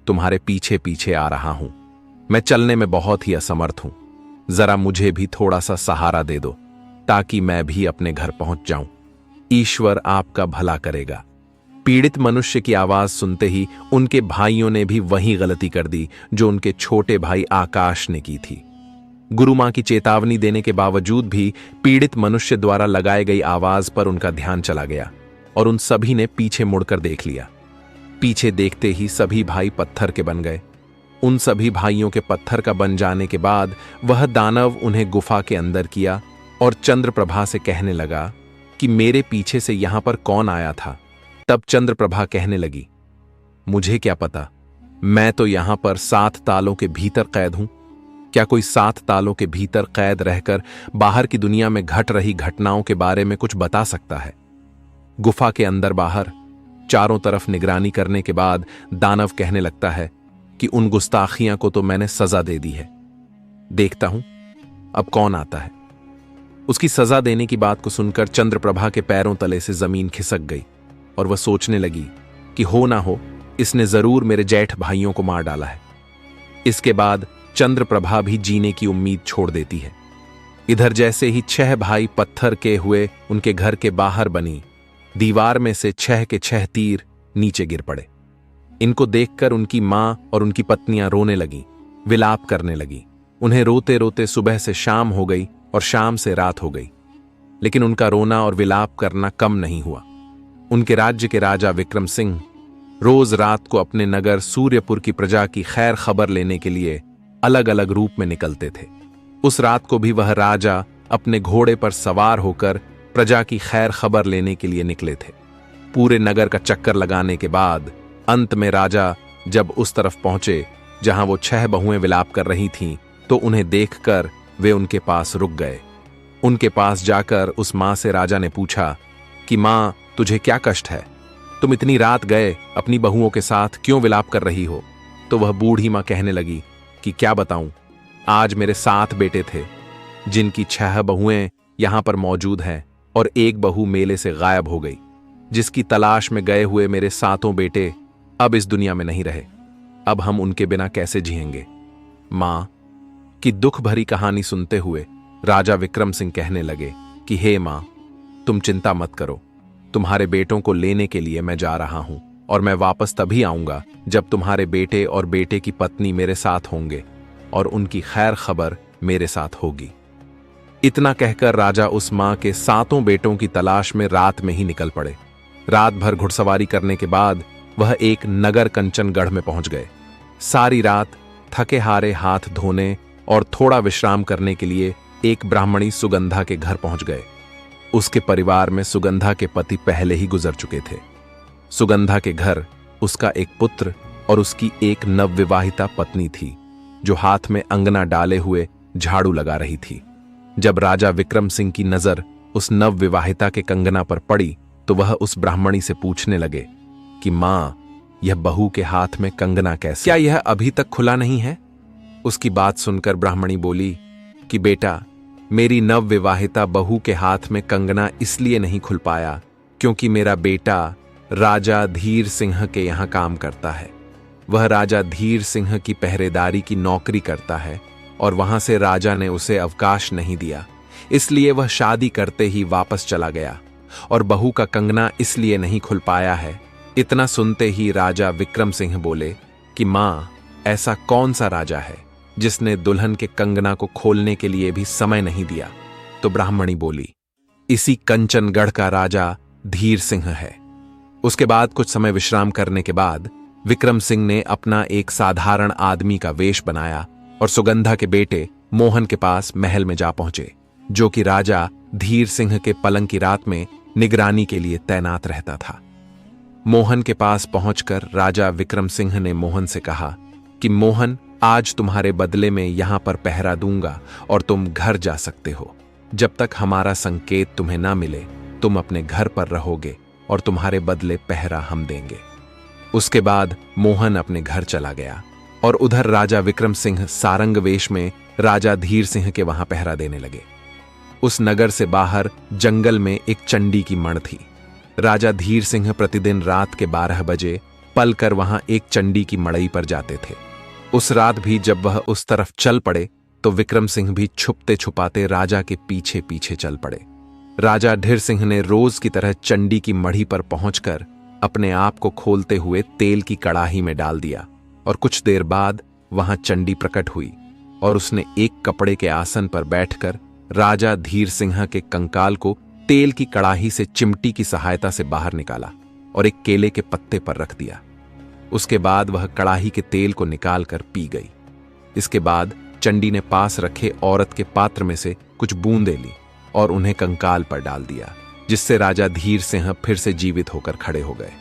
तुम्हारे पीछे पीछे आ रहा हूं। मैं चलने में बहुत ही असमर्थ हूं, जरा मुझे भी थोड़ा सा सहारा दे दो ताकि मैं भी अपने घर पहुंच जाऊं। ईश्वर आपका भला करेगा। पीड़ित मनुष्य की आवाज सुनते ही उनके भाइयों ने भी वही गलती कर दी जो उनके छोटे भाई आकाश ने की थी। गुरु मां की चेतावनी देने के बावजूद भी पीड़ित मनुष्य द्वारा लगाई गई आवाज पर उनका ध्यान चला गया और उन सभी ने पीछे मुड़कर देख लिया। पीछे देखते ही सभी भाई पत्थर के बन गए। उन सभी भाइयों के पत्थर का बन जाने के बाद वह दानव उन्हें गुफा के अंदर किया और चंद्रप्रभा से कहने लगा कि मेरे पीछे से यहां पर कौन आया था। तब चंद्रप्रभा कहने लगी, मुझे क्या पता, मैं तो यहां पर 7 तालों के भीतर कैद हूं। क्या कोई 7 तालों के भीतर कैद रहकर बाहर की दुनिया में घट रही घटनाओं के बारे में कुछ बता सकता है? गुफा के अंदर बाहर चारों तरफ निगरानी करने के बाद दानव कहने लगता है कि उन गुस्ताखियां को तो मैंने सजा दे दी है, देखता हूं अब कौन आता है। उसकी सजा देने की बात को सुनकर चंद्रप्रभा के पैरों तले से जमीन खिसक गई और वह सोचने लगी कि हो ना हो इसने जरूर मेरे जेठ भाइयों को मार डाला है। इसके बाद चंद्रप्रभा भी जीने की उम्मीद छोड़ देती है। इधर जैसे ही 6 भाई पत्थर के हुए उनके घर के बाहर बनी दीवार में से 6 के 6 तीर नीचे गिर पड़े। इनको देखकर उनकी मां और उनकी पत्नियां रोने लगीं, विलाप करने लगीं। उन्हें रोते रोते सुबह से शाम हो गई और शाम से रात हो गई, लेकिन उनका रोना और विलाप करना कम नहीं हुआ। उनके राज्य के राजा विक्रम सिंह रोज रात को अपने नगर सूर्यपुर की प्रजा की खैर खबर लेने के लिए अलग अलग रूप में निकलते थे। उस रात को भी वह राजा अपने घोड़े पर सवार होकर प्रजा की खैर खबर लेने के लिए निकले थे। पूरे नगर का चक्कर लगाने के बाद अंत में राजा जब उस तरफ पहुंचे जहां वो 6 बहुएं विलाप कर रही थीं, तो उन्हें देखकर वे उनके पास रुक गए। उनके पास जाकर उस मां से राजा ने पूछा कि मां, तुझे क्या कष्ट है? तुम इतनी रात गए अपनी बहुओं के साथ क्यों विलाप कर रही हो? तो वह बूढ़ी मां कहने लगी कि क्या बताऊं, आज मेरे 7 बेटे थे, जिनकी 6 बहुएं यहां पर मौजूद हैं और एक बहू मेले से गायब हो गई, जिसकी तलाश में गए हुए मेरे 7 बेटे अब इस दुनिया में नहीं रहे। अब हम उनके बिना कैसे जिएंगे? मां की दुख भरी कहानी सुनते हुए राजा विक्रम सिंह कहने लगे कि हे मां, तुम चिंता मत करो, तुम्हारे बेटों को लेने के लिए मैं जा रहा हूं और मैं वापस तभी आऊंगा जब तुम्हारे बेटे और बेटे की पत्नी मेरे साथ होंगे और उनकी खैर खबर मेरे साथ होगी। इतना कहकर राजा उस मां के 7 बेटों की तलाश में रात में ही निकल पड़े। रात भर घुड़सवारी करने के बाद वह एक नगर कंचनगढ़ में पहुंच गए। सारी रात थके हारे हाथ धोने और थोड़ा विश्राम करने के लिए एक ब्राह्मणी सुगंधा के घर पहुंच गए। उसके परिवार में सुगंधा के पति पहले ही गुजर चुके थे। सुगंधा के घर उसका एक पुत्र और उसकी एक नवविवाहिता पत्नी थी, जो हाथ में अंगना डाले हुए झाड़ू लगा रही थी। जब राजा विक्रम सिंह की नजर उस नवविवाहिता के कंगना पर पड़ी तो वह उस ब्राह्मणी से पूछने लगे कि मां, यह बहू के हाथ में कंगना कैसे? क्या यह अभी तक खुला नहीं है? उसकी बात सुनकर ब्राह्मणी बोली कि बेटा, मेरी नवविवाहिता बहू के हाथ में कंगना इसलिए नहीं खुल पाया क्योंकि मेरा बेटा राजा धीर सिंह के यहां काम करता है। वह राजा धीर सिंह की पहरेदारी की नौकरी करता है और वहां से राजा ने उसे अवकाश नहीं दिया, इसलिए वह शादी करते ही वापस चला गया और बहू का कंगना इसलिए नहीं खुल पाया है। इतना सुनते ही राजा विक्रम सिंह बोले कि मां, ऐसा कौन सा राजा है जिसने दुल्हन के कंगना को खोलने के लिए भी समय नहीं दिया? तो ब्राह्मणी बोली, इसी कंचनगढ़ का राजा धीर सिंह है। उसके बाद कुछ समय विश्राम करने के बाद विक्रम सिंह ने अपना एक साधारण आदमी का वेश बनाया और सुगंधा के बेटे मोहन के पास महल में जा पहुंचे, जो कि राजा धीर सिंह के पलंग की रात में निगरानी के लिए तैनात रहता था। मोहन के पास पहुंचकर राजा विक्रम सिंह ने मोहन से कहा कि मोहन, आज तुम्हारे बदले में यहां पर पहरा दूंगा और तुम घर जा सकते हो। जब तक हमारा संकेत तुम्हें ना मिले तुम अपने घर पर रहोगे और तुम्हारे बदले पहरा हम देंगे। उसके बाद मोहन अपने घर चला गया और उधर राजा विक्रम सिंह सारंग वेश में राजा धीर सिंह के वहां पहरा देने लगे। उस नगर से बाहर जंगल में एक चंडी की मण थी। राजा धीर सिंह प्रतिदिन रात के 12 बजे पल कर वहां एक चंडी की मड़ई पर जाते थे। उस रात भी जब वह उस तरफ चल पड़े तो विक्रम सिंह भी छुपते छुपाते राजा के पीछे पीछे चल पड़े। राजा धीर सिंह ने रोज की तरह चंडी की मढ़ी पर पहुंचकर अपने आप को खोलते हुए तेल की कड़ाही में डाल दिया और कुछ देर बाद वहां चंडी प्रकट हुई और उसने एक कपड़े के आसन पर बैठकर राजा धीर सिंह के कंकाल को तेल की कड़ाही से चिमटी की सहायता से बाहर निकाला और एक केले के पत्ते पर रख दिया। उसके बाद वह कड़ाही के तेल को निकालकर पी गई। इसके बाद चंडी ने पास रखे औरत के पात्र में से कुछ बूंदें ली और उन्हें कंकाल पर डाल दिया, जिससे राजा धीर सिंह फिर से जीवित होकर खड़े हो गए।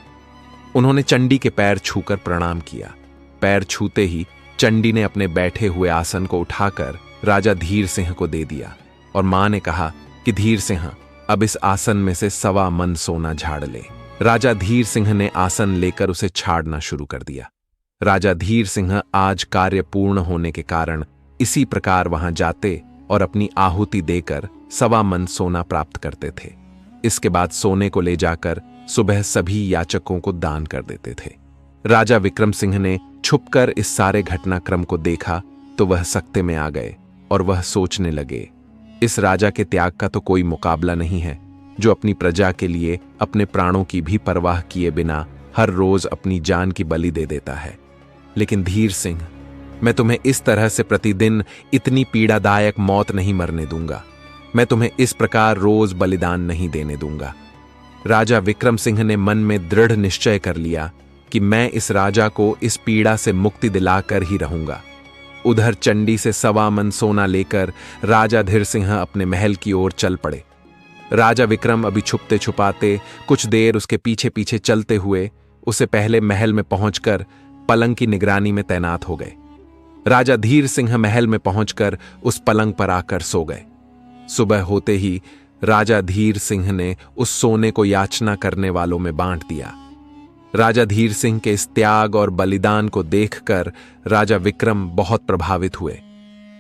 उन्होंने चंडी के पैर छूकर प्रणाम किया। पैर छूते ही चंडी ने अपने बैठे हुए आसन को उठाकर राजा धीर सिंह को दे दिया और मां ने कहा कि धीर सिंह, अब इस आसन में से 1.25 मन सोना झाड़ ले। राजा धीर सिंह ने आसन लेकर उसे छाड़ना शुरू कर दिया। राजा धीर सिंह आज कार्य पूर्ण होने के कारण इसी प्रकार वहां जाते और अपनी आहुति देकर 1.25 मन सोना प्राप्त करते थे। इसके बाद सोने को ले जाकर सुबह सभी याचकों को दान कर देते थे। राजा विक्रम सिंह ने छुपकर इस सारे घटनाक्रम को देखा तो वह सकते में आ गए और वह सोचने लगे, इस राजा के त्याग का तो कोई मुकाबला नहीं है, जो अपनी प्रजा के लिए अपने प्राणों की भी परवाह किए बिना हर रोज अपनी जान की बलि दे देता है। लेकिन धीर सिंह, मैं तुम्हें इस तरह से प्रतिदिन इतनी पीड़ादायक मौत नहीं मरने दूंगा। मैं तुम्हें इस प्रकार रोज बलिदान नहीं देने दूंगा। राजा विक्रम सिंह ने मन में दृढ़ निश्चय कर लिया कि मैं इस राजा को इस पीड़ा से मुक्ति दिलाकर ही रहूंगा। उधर चंडी से 1.25 मन सोना लेकर राजा धीर सिंह अपने महल की ओर चल पड़े। राजा विक्रम अभी छुपते छुपाते कुछ देर उसके पीछे पीछे चलते हुए उसे पहले महल में पहुंचकर पलंग की निगरानी में तैनात हो गए। राजा धीर सिंह महल में पहुंचकर उस पलंग पर आकर सो गए। सुबह होते ही राजा धीर सिंह ने उस सोने को याचना करने वालों में बांट दिया। राजा धीर सिंह के इस त्याग और बलिदान को देखकर राजा विक्रम बहुत प्रभावित हुए।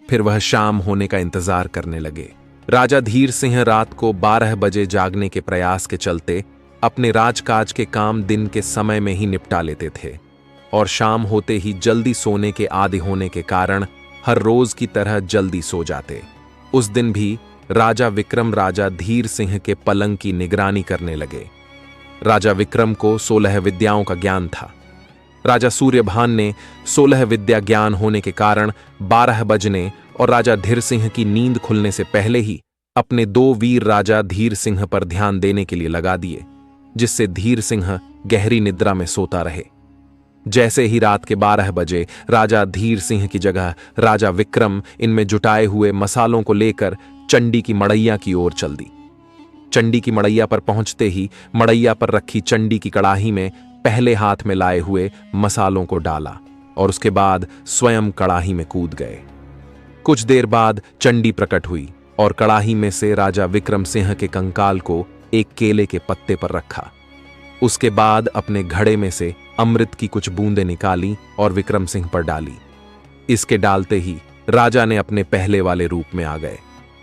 फिर वह शाम होने का इंतजार करने लगे। राजा धीर सिंह रात को 12 बजे जागने के प्रयास के चलते अपने राजकाज के काम दिन के समय में ही निपटा लेते थे और शाम होते ही जल्दी सोने के आदी होने के कारण हर रोज की तरह जल्दी सो जाते। उस दिन भी राजा विक्रम राजा धीर सिंह के पलंग की निगरानी करने लगे। राजा विक्रम को 16 विद्याओं का ज्ञान था। राजा सूर्यभान ने 16 विद्या ज्ञान होने के कारण 12 बजने और राजा धीर सिंह की नींद खुलने से पहले ही अपने 2 वीर राजा धीर सिंह पर ध्यान देने के लिए लगा दिए, जिससे धीर सिंह गहरी निद्रा में सोता रहे। जैसे ही रात के 12 बजे राजा धीर सिंह की जगह राजा विक्रम इनमें जुटाए हुए मसालों को लेकर चंडी की मड़ैया की ओर चल दी। चंडी की मड़ैया पर पहुंचते ही मड़ैया पर रखी चंडी की कड़ाही में पहले हाथ में लाए हुए मसालों को डाला और उसके बाद स्वयं कड़ाही में कूद गए। कुछ देर बाद चंडी प्रकट हुई और कड़ाही में से राजा विक्रम सिंह के कंकाल को एक केले के पत्ते पर रखा। उसके बाद अपने घड़े में से अमृत की कुछ बूंदें निकाली और विक्रम सिंह पर डाली। इसके डालते ही राजा ने अपने पहले वाले रूप में आ गए।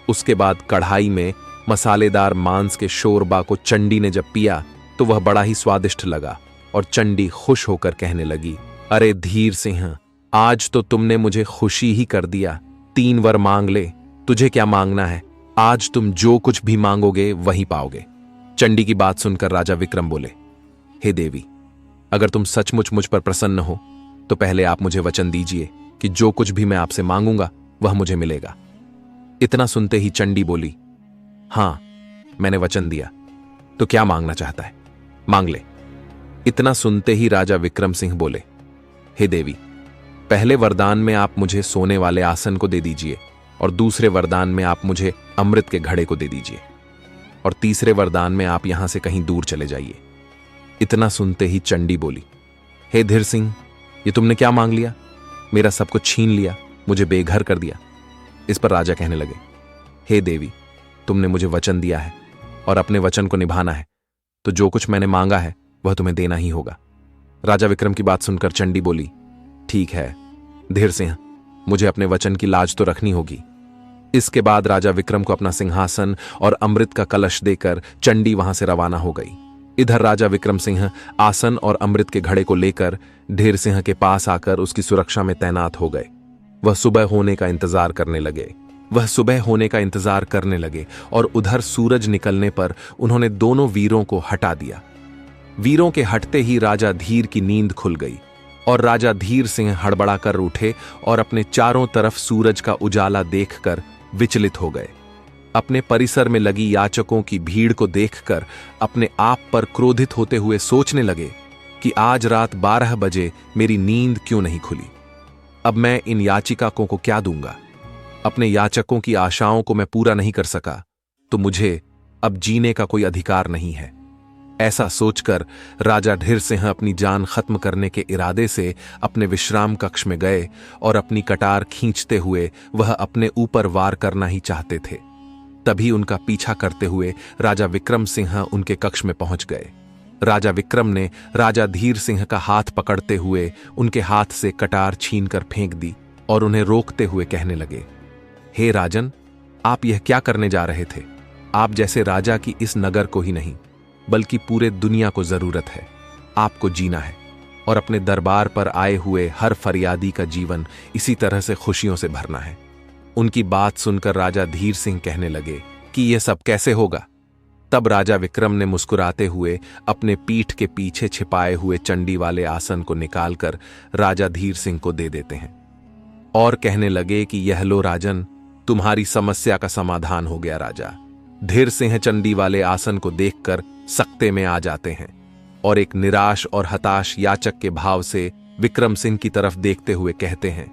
उसके बाद कढ़ाई में मसालेदार मांस के शोरबा को चंडी ने जब पिया तो वह बड़ा ही स्वादिष्ट लगा और चंडी खुश होकर कहने लगी, अरे धीर सिंह, आज तो तुमने मुझे खुशी ही कर दिया। 3 वर मांग ले, तुझे क्या मांगना है? आज तुम जो कुछ भी मांगोगे वही पाओगे। चंडी की बात सुनकर राजा विक्रम बोले, हे देवी, अगर तुम सचमुच मुझ पर प्रसन्न हो तो पहले आप मुझे वचन दीजिए कि जो कुछ भी मैं आपसे मांगूंगा वह मुझे मिलेगा। इतना सुनते ही चंडी बोली, हां, मैंने वचन दिया, तो क्या मांगना चाहता है? मांग ले। इतना सुनते ही राजा विक्रम सिंह बोले, हे देवी, पहले वरदान में आप मुझे सोने वाले आसन को दे दीजिए और दूसरे वरदान में आप मुझे अमृत के घड़े को दे दीजिए और तीसरे वरदान में आप यहां से कहीं दूर चले जाइए। इतना सुनते ही चंडी बोली, हे धीर सिंह, ये तुमने क्या मांग लिया? मेरा सब कुछ छीन लिया, मुझे बेघर कर दिया। इस पर राजा कहने लगे, हे देवी, तुमने मुझे वचन दिया है और अपने वचन को निभाना है, तो जो कुछ मैंने मांगा है वह तुम्हें देना ही होगा। राजा विक्रम की बात सुनकर चंडी बोली, ठीक है धीर सिंह, मुझे अपने वचन की लाज तो रखनी होगी। इसके बाद राजा विक्रम को अपना सिंहासन और अमृत का कलश देकर चंडी वहां से रवाना हो गई। इधर राजा विक्रम सिंह आसन और अमृत के घड़े को लेकर ढेर सिंह के पास आकर उसकी सुरक्षा में तैनात हो गए। वह सुबह होने का इंतजार करने लगे और उधर सूरज निकलने पर उन्होंने दोनों वीरों को हटा दिया। वीरों के हटते ही राजा धीर की नींद खुल गई और राजा धीर सिंह हड़बड़ा कर उठे और अपने चारों तरफ सूरज का उजाला देखकर विचलित हो गए। अपने परिसर में लगी याचकों की भीड़ को देखकर अपने आप पर क्रोधित होते हुए सोचने लगे कि आज रात 12 बजे मेरी नींद क्यों नहीं खुली। अब मैं इन याचिकाओं को क्या दूंगा? अपने याचकों की आशाओं को मैं पूरा नहीं कर सका तो मुझे अब जीने का कोई अधिकार नहीं है। ऐसा सोचकर राजा ढेर सिंह अपनी जान खत्म करने के इरादे से अपने विश्राम कक्ष में गए और अपनी कटार खींचते हुए वह अपने ऊपर वार करना ही चाहते थे। तभी उनका पीछा करते हुए राजा विक्रम सिंह उनके कक्ष में पहुंच गए। राजा विक्रम ने राजा धीर सिंह का हाथ पकड़ते हुए उनके हाथ से कटार छीनकर फेंक दी और उन्हें रोकते हुए कहने लगे, हे राजन, आप यह क्या करने जा रहे थे? आप जैसे राजा की इस नगर को ही नहीं बल्कि पूरे दुनिया को जरूरत है। आपको जीना है और अपने दरबार पर आए हुए हर फरियादी का जीवन इसी तरह से खुशियों से भरना है। उनकी बात सुनकर राजा धीर सिंह कहने लगे कि यह सब कैसे होगा? तब राजा विक्रम ने मुस्कुराते हुए अपने पीठ के पीछे छिपाए हुए चंडी वाले आसन को निकालकर राजा धीर सिंह को दे देते हैं और कहने लगे कि यह लो राजन, तुम्हारी समस्या का समाधान हो गया। राजा धीर सिंह चंडी वाले आसन को देखकर सकते में आ जाते हैं और एक निराश और हताश याचक के भाव से विक्रम सिंह की तरफ देखते हुए कहते हैं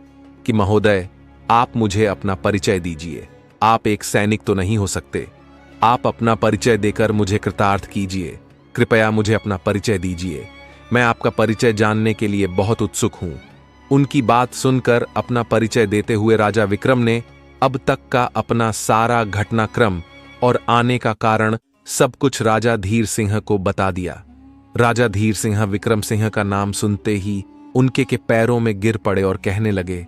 कि महोदय, आप मुझे अपना परिचय दीजिए। आप एक सैनिक तो नहीं हो सकते। आप अपना परिचय देकर मुझे कृतार्थ कीजिए। कृपया मुझे अपना परिचय दीजिए। मैं आपका परिचय जानने के लिए बहुत उत्सुक हूं। उनकी बात सुनकर अपना परिचय देते हुए राजा विक्रम ने अब तक का अपना सारा घटनाक्रम और आने का कारण सब कुछ राजा धीर सिंह को बता दिया। राजा धीर सिंह विक्रम सिंह का नाम सुनते ही उनके के पैरों में गिर पड़े और कहने लगे,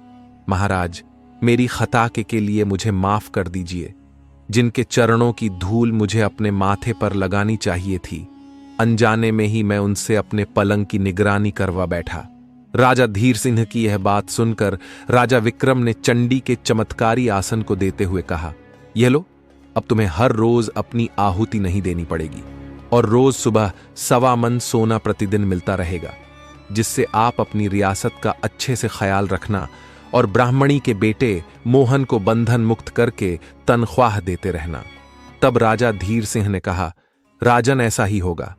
महाराज, मेरी खता के लिए मुझे माफ कर दीजिए। जिनके चरणों की धूल मुझे अपने माथे पर लगानी चाहिए थी, अनजाने में ही मैं उनसे अपने पलंग की निगरानी करवा बैठा। राजा धीर सिंह की यह बात सुनकर राजा विक्रम ने चंडी के चमत्कारी आसन को देते हुए कहा, यह लो, अब तुम्हें हर रोज अपनी आहुति नहीं देनी पड़ेगी और रोज सुबह 1.25 मन सोना प्रतिदिन मिलता रहेगा, जिससे आप अपनी रियासत का अच्छे से ख्याल रखना और ब्राह्मणी के बेटे मोहन को बंधन मुक्त करके तनख्वाह देते रहना। तब राजा धीर सिंह ने कहा, राजन, ऐसा ही होगा।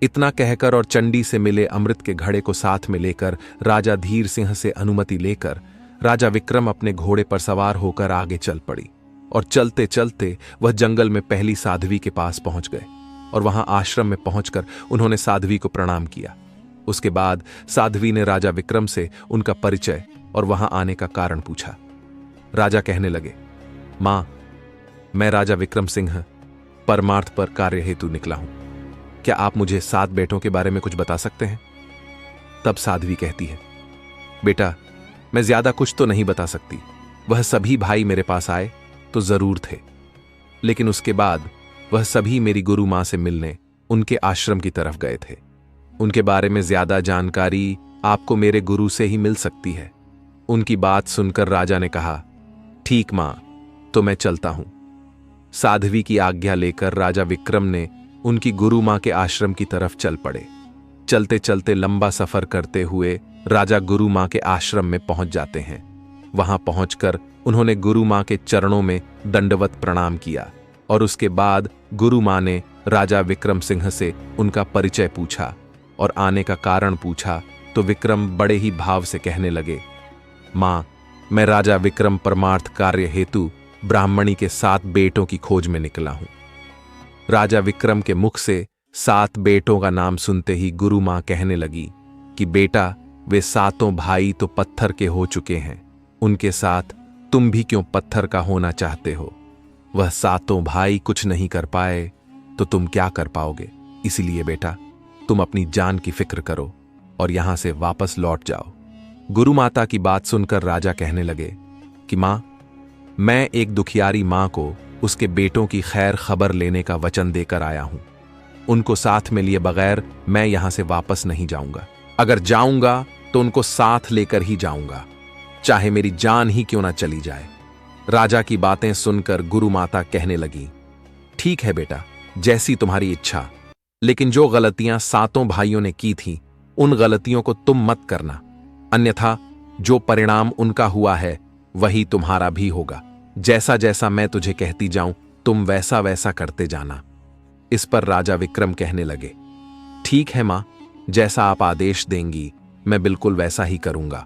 इतना कहकर और चंडी से मिले अमृत के घड़े को साथ में लेकर राजा धीर सिंह से अनुमति लेकर राजा विक्रम अपने घोड़े पर सवार होकर आगे चल पड़ी और चलते चलते वह जंगल में पहली साध्वी के पास पहुंच गए और वहां आश्रम में पहुंचकर उन्होंने साध्वी को प्रणाम किया। उसके बाद साध्वी ने राजा विक्रम से उनका परिचय और वहां आने का कारण पूछा। राजा कहने लगे, मां, मैं राजा विक्रम सिंह परमार्थ पर कार्य हेतु निकला हूं। क्या आप मुझे 7 बेटों के बारे में कुछ बता सकते हैं? तब साध्वी कहती है, बेटा, मैं ज्यादा कुछ तो नहीं बता सकती। वह सभी भाई मेरे पास आए तो जरूर थे, लेकिन उसके बाद वह सभी मेरी गुरु मां से मिलने उनके आश्रम की तरफ गए थे। उनके बारे में ज्यादा जानकारी आपको मेरे गुरु से ही मिल सकती है। उनकी बात सुनकर राजा ने कहा, ठीक मां, तो मैं चलता हूं। साध्वी की आज्ञा लेकर राजा विक्रम ने उनकी गुरु मां के आश्रम की तरफ चल पड़े। चलते चलते लंबा सफर करते हुए राजा गुरु मां के आश्रम में पहुंच जाते हैं। वहां पहुंचकर उन्होंने गुरु मां के चरणों में दंडवत प्रणाम किया और उसके बाद गुरु मां ने राजा विक्रम सिंह से उनका परिचय पूछा और आने का कारण पूछा तो विक्रम बड़े ही भाव से कहने लगे, मां, मैं राजा विक्रम परमार्थ कार्य हेतु ब्राह्मणी के 7 बेटों की खोज में निकला हूं। राजा विक्रम के मुख से 7 बेटों का नाम सुनते ही गुरु मां कहने लगी कि बेटा, वे 7 भाई तो पत्थर के हो चुके हैं, उनके साथ तुम भी क्यों पत्थर का होना चाहते हो? वह 7 भाई कुछ नहीं कर पाए तो तुम क्या कर पाओगे? इसलिए बेटा, तुम अपनी जान की फिक्र करो और यहां से वापस लौट जाओ। गुरु माता की बात सुनकर राजा कहने लगे कि मां, मैं एक दुखियारी मां को उसके बेटों की खैर खबर लेने का वचन देकर आया हूं। उनको साथ में लिए बगैर मैं यहां से वापस नहीं जाऊंगा। अगर जाऊंगा तो उनको साथ लेकर ही जाऊंगा, चाहे मेरी जान ही क्यों ना चली जाए। राजा की बातें सुनकर गुरु माता कहने लगी, ठीक है बेटा, जैसी तुम्हारी इच्छा, लेकिन जो गलतियां 7 भाइयों ने की थीं, उन गलतियों को तुम मत करना, अन्यथा जो परिणाम उनका हुआ है वही तुम्हारा भी होगा। जैसा जैसा मैं तुझे कहती जाऊं तुम वैसा वैसा करते जाना। इस पर राजा विक्रम कहने लगे, ठीक है मां, जैसा आप आदेश देंगी मैं बिल्कुल वैसा ही करूंगा।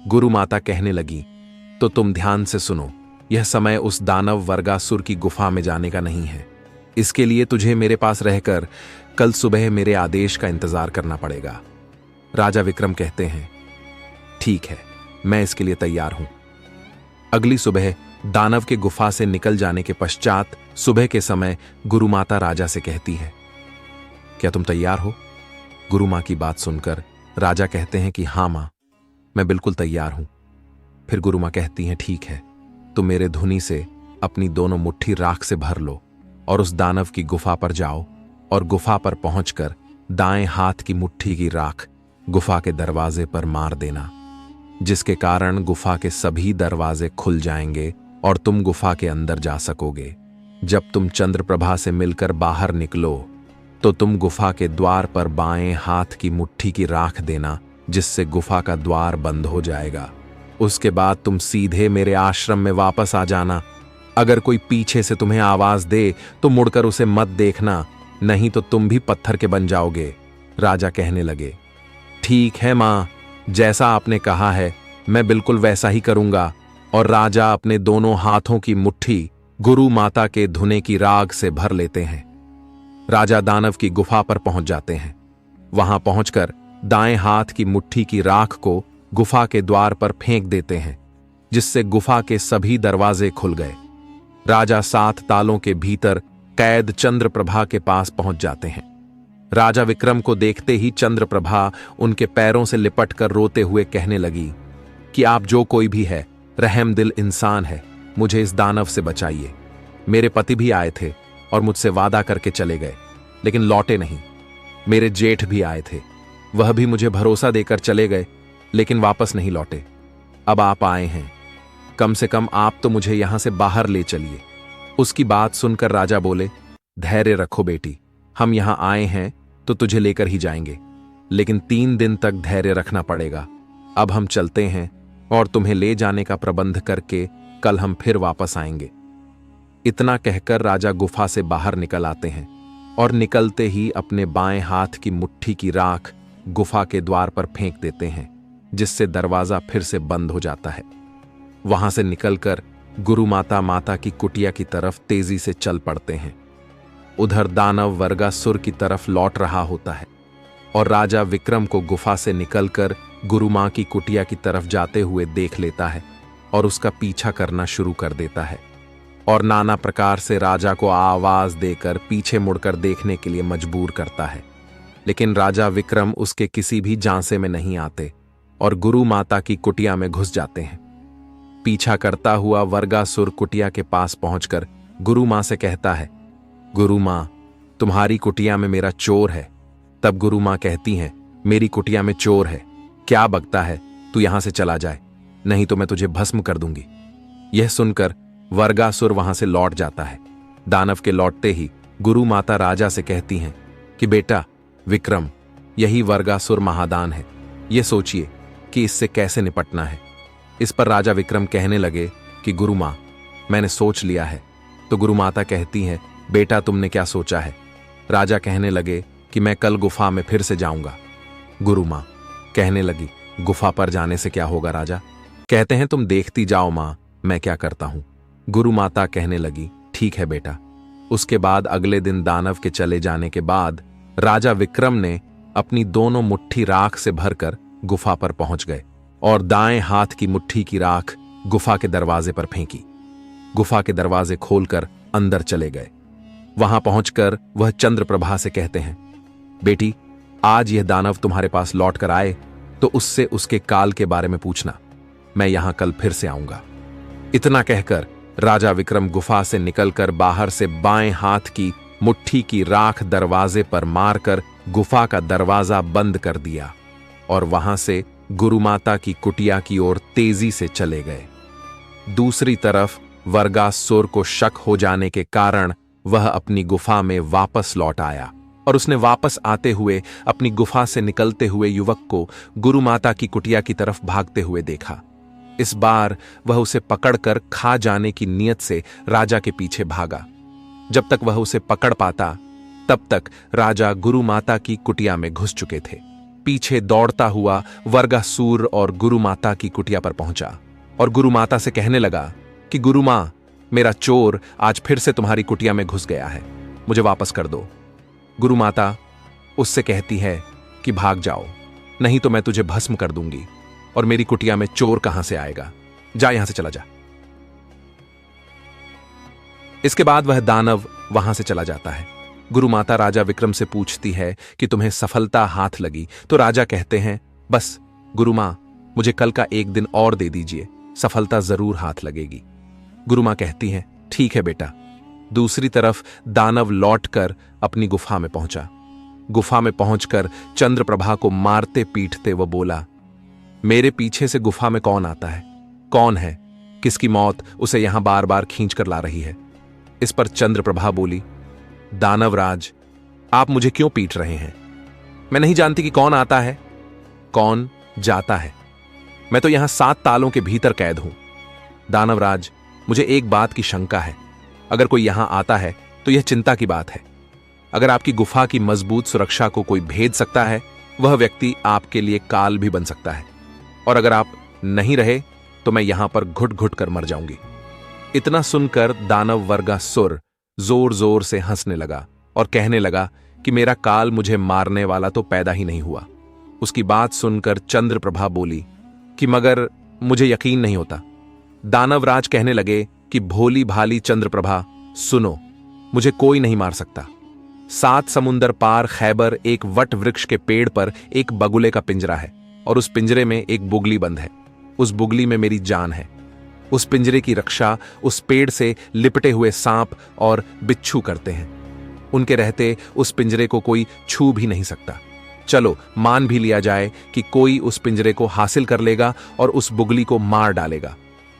गुरु माता कहने लगी, तो तुम ध्यान से सुनो, यह समय उस दानव वर्गासुर की गुफा में जाने का नहीं है। इसके लिए तुझे मेरे पास रहकर कल सुबह मेरे आदेश का इंतजार करना पड़ेगा। राजा विक्रम कहते हैं, ठीक है, मैं इसके लिए तैयार हूं। अगली सुबह दानव के गुफा से निकल जाने के पश्चात सुबह के समय गुरु माता राजा से कहती है, क्या तुम तैयार हो? गुरु मां की बात सुनकर राजा कहते हैं कि हां मां, मैं बिल्कुल तैयार हूं। फिर गुरु मां कहती हैं, ठीक है, तुम मेरे धुनी से अपनी दोनों मुट्ठी राख से भर लो और उस दानव की गुफा पर जाओ और गुफा पर पहुंचकर दाएं हाथ की मुट्ठी की राख गुफा के दरवाजे पर मार देना, जिसके कारण गुफा के सभी दरवाजे खुल जाएंगे और तुम गुफा के अंदर जा सकोगे। जब तुम चंद्रप्रभा से मिलकर बाहर निकलो तो तुम गुफा के द्वार पर बाएं हाथ की मुट्ठी की राख देना, जिससे गुफा का द्वार बंद हो जाएगा। उसके बाद तुम सीधे मेरे आश्रम में वापस आ जाना। अगर कोई पीछे से तुम्हें आवाज दे तो मुड़कर उसे मत देखना, नहीं तो तुम भी पत्थर के बन जाओगे। राजा कहने लगे, ठीक है मां, जैसा आपने कहा है मैं बिल्कुल वैसा ही करूंगा। और राजा अपने दोनों हाथों की मुट्ठी गुरु माता के धुने की राग से भर लेते हैं। राजा दानव की गुफा पर पहुंच जाते हैं। वहां पहुंचकर दाएं हाथ की मुट्ठी की राख को गुफा के द्वार पर फेंक देते हैं, जिससे गुफा के सभी दरवाजे खुल गए। राजा 7 तालों के भीतर कैद चंद्रप्रभा के पास पहुंच जाते हैं। राजा विक्रम को देखते ही चंद्रप्रभा उनके पैरों से लिपटकर रोते हुए कहने लगी कि आप जो कोई भी है, रहमदिल इंसान है, मुझे इस दानव से बचाइए। मेरे पति भी आए थे और मुझसे वादा करके चले गए, लेकिन लौटे नहीं। मेरे जेठ भी आए थे, वह भी मुझे भरोसा देकर चले गए, लेकिन वापस नहीं लौटे। अब आप आए हैं, कम से कम आप तो मुझे यहां से बाहर ले चलिए। उसकी बात सुनकर राजा बोले, धैर्य रखो बेटी, हम यहां आए हैं तो तुझे लेकर ही जाएंगे, लेकिन 3 दिन तक धैर्य रखना पड़ेगा। अब हम चलते हैं और तुम्हें ले जाने का प्रबंध करके कल हम फिर वापस आएंगे। इतना कहकर राजा गुफा से बाहर निकल आते हैं और निकलते ही अपने बाएं हाथ की मुट्ठी की राख गुफा के द्वार पर फेंक देते हैं, जिससे दरवाजा फिर से बंद हो जाता है। वहां से निकलकर गुरु माता की कुटिया की तरफ तेजी से चल पड़ते हैं। उधर दानव वर्गासुर की तरफ लौट रहा होता है और राजा विक्रम को गुफा से निकलकर गुरु मां की कुटिया की तरफ जाते हुए देख लेता है और उसका पीछा करना शुरू कर देता है। और नाना प्रकार से राजा को आवाज देकर पीछे मुड़कर देखने के लिए मजबूर करता है। लेकिन राजा विक्रम उसके किसी भी झांसे में नहीं आते और गुरु माता की कुटिया में घुस जाते हैं। पीछा करता हुआ वर्गासुर कुटिया के पास पहुंचकर गुरु मां से कहता है, गुरु मां, तुम्हारी कुटिया में मेरा चोर है। तब गुरु मां कहती हैं, मेरी कुटिया में चोर है, क्या बकता है, तू यहां से चला जाए, नहीं तो मैं तुझे भस्म कर दूंगी। यह सुनकर वर्गासुर वहां से लौट जाता है। दानव के लौटते ही गुरु माता राजा से कहती हैं कि बेटा विक्रम, यही वर्गासुर महादान है, यह सोचिए कि इससे कैसे निपटना है। इस पर राजा विक्रम कहने लगे कि गुरु मां, मैंने सोच लिया है। तो गुरु माता कहती हैं, बेटा तुमने क्या सोचा है? राजा कहने लगे कि मैं कल गुफा में फिर से जाऊंगा। गुरु मां कहने लगी, गुफा पर जाने से क्या होगा राजा? कहते हैं तुम देखती जाओ मां, मैं क्या करता हूं। गुरु माता कहने लगी, ठीक है बेटा। उसके बाद अगले दिन दानव के चले जाने के बाद राजा विक्रम ने अपनी दोनों मुट्ठी राख से भरकर गुफा पर पहुंच गए और दाएं हाथ की मुट्ठी की राख गुफा के दरवाजे पर फेंकी। गुफा के दरवाजे खोलकर अंदर चले गए। वहां पहुंचकर वह चंद्रप्रभा से कहते हैं, बेटी, आज यह दानव तुम्हारे पास लौट कर आए तो उससे उसके काल के बारे में पूछना, मैं यहां कल फिर से आऊंगा। इतना कहकर राजा विक्रम गुफा से निकलकर बाहर से बाएं हाथ की मुट्ठी की राख दरवाजे पर मारकर गुफा का दरवाजा बंद कर दिया और वहां से गुरु माता की कुटिया की ओर तेजी से चले गए। दूसरी तरफ वर्गासुर को शक हो जाने के कारण वह अपनी गुफा में वापस लौट आया और उसने वापस आते हुए अपनी गुफा से निकलते हुए युवक को गुरु माता की कुटिया की तरफ भागते हुए देखा। इस बार वह उसे पकड़कर खा जाने की नीयत से राजा के पीछे भागा। जब तक वह उसे पकड़ पाता तब तक राजा गुरु माता की कुटिया में घुस चुके थे। पीछे दौड़ता हुआ वर्गासुर और गुरु माता की कुटिया पर पहुंचा और गुरु माता से कहने लगा कि गुरु मां, मेरा चोर आज फिर से तुम्हारी कुटिया में घुस गया है, मुझे वापस कर दो। गुरु माता उससे कहती है कि भाग जाओ, नहीं तो मैं तुझे भस्म कर दूंगी और मेरी कुटिया में चोर कहां से आएगा, जा यहां से चला जा। इसके बाद वह दानव वहां से चला जाता है। गुरु माता राजा विक्रम से पूछती है कि तुम्हें सफलता हाथ लगी? तो राजा कहते हैं, बस गुरु मां, मुझे कल का एक दिन और दे दीजिए, सफलता जरूर हाथ लगेगी। गुरु मां कहती हैं, ठीक है बेटा। दूसरी तरफ दानव लौटकर अपनी गुफा में पहुंचा। गुफा में पहुंचकर चंद्रप्रभा को मारते पीटते वो बोला, मेरे पीछे से गुफा में कौन आता है? कौन है? किसकी मौत उसे यहां बार बार खींच कर ला रही है? इस पर चंद्रप्रभा बोली, दानवराज, आप मुझे क्यों पीट रहे हैं? मैं नहीं जानती कि कौन आता है, कौन जाता है। मैं तो यहां 7 तालों के भीतर कैद हूं। दानवराज, मुझे एक बात की शंका है। अगर कोई यहां आता है तो यह चिंता की बात है। अगर आपकी गुफा की मजबूत सुरक्षा को कोई भेद सकता है, वह व्यक्ति आपके लिए काल भी बन सकता है, और अगर आप नहीं रहे तो मैं यहां पर घुट घुट कर मर जाऊंगी। इतना सुनकर दानव वर्गासुर जोर जोर से हंसने लगा और कहने लगा कि मेरा काल मुझे मारने वाला तो पैदा ही नहीं हुआ। उसकी बात सुनकर चंद्रप्रभा बोली कि मगर मुझे यकीन नहीं होता। दानवराज कहने लगे कि भोली भाली चंद्रप्रभा, सुनो, मुझे कोई नहीं मार सकता। 7 समुंदर पार खैबर एक वट वृक्ष के पेड़ पर एक बगुले का पिंजरा है और उस पिंजरे में एक बुगली बंद है। उस बुगली में मेरी जान है। उस पिंजरे की रक्षा उस पेड़ से लिपटे हुए सांप और बिच्छू करते हैं। उनके रहते उस पिंजरे को कोई छू भी नहीं सकता। चलो मान भी लिया जाए कि कोई उस पिंजरे को हासिल कर लेगा और उस बुगली को मार डालेगा,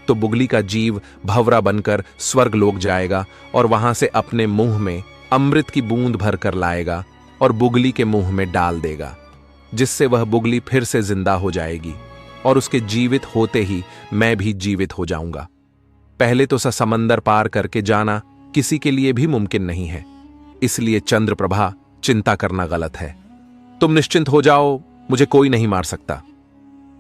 तो बुगली का जीव भंवरा बनकर स्वर्ग लोक जाएगा और वहां से अपने मुंह में अमृत की बूंद भरकर लाएगा और बुगली के मुंह में डाल देगा, जिससे वह बुगली फिर से जिंदा हो जाएगी और उसके जीवित होते ही मैं भी जीवित हो जाऊंगा। पहले तो समंदर पार करके जाना किसी के लिए भी मुमकिन नहीं है, इसलिए चंद्रप्रभा, चिंता करना गलत है। तुम निश्चिंत हो जाओ, मुझे कोई नहीं मार सकता।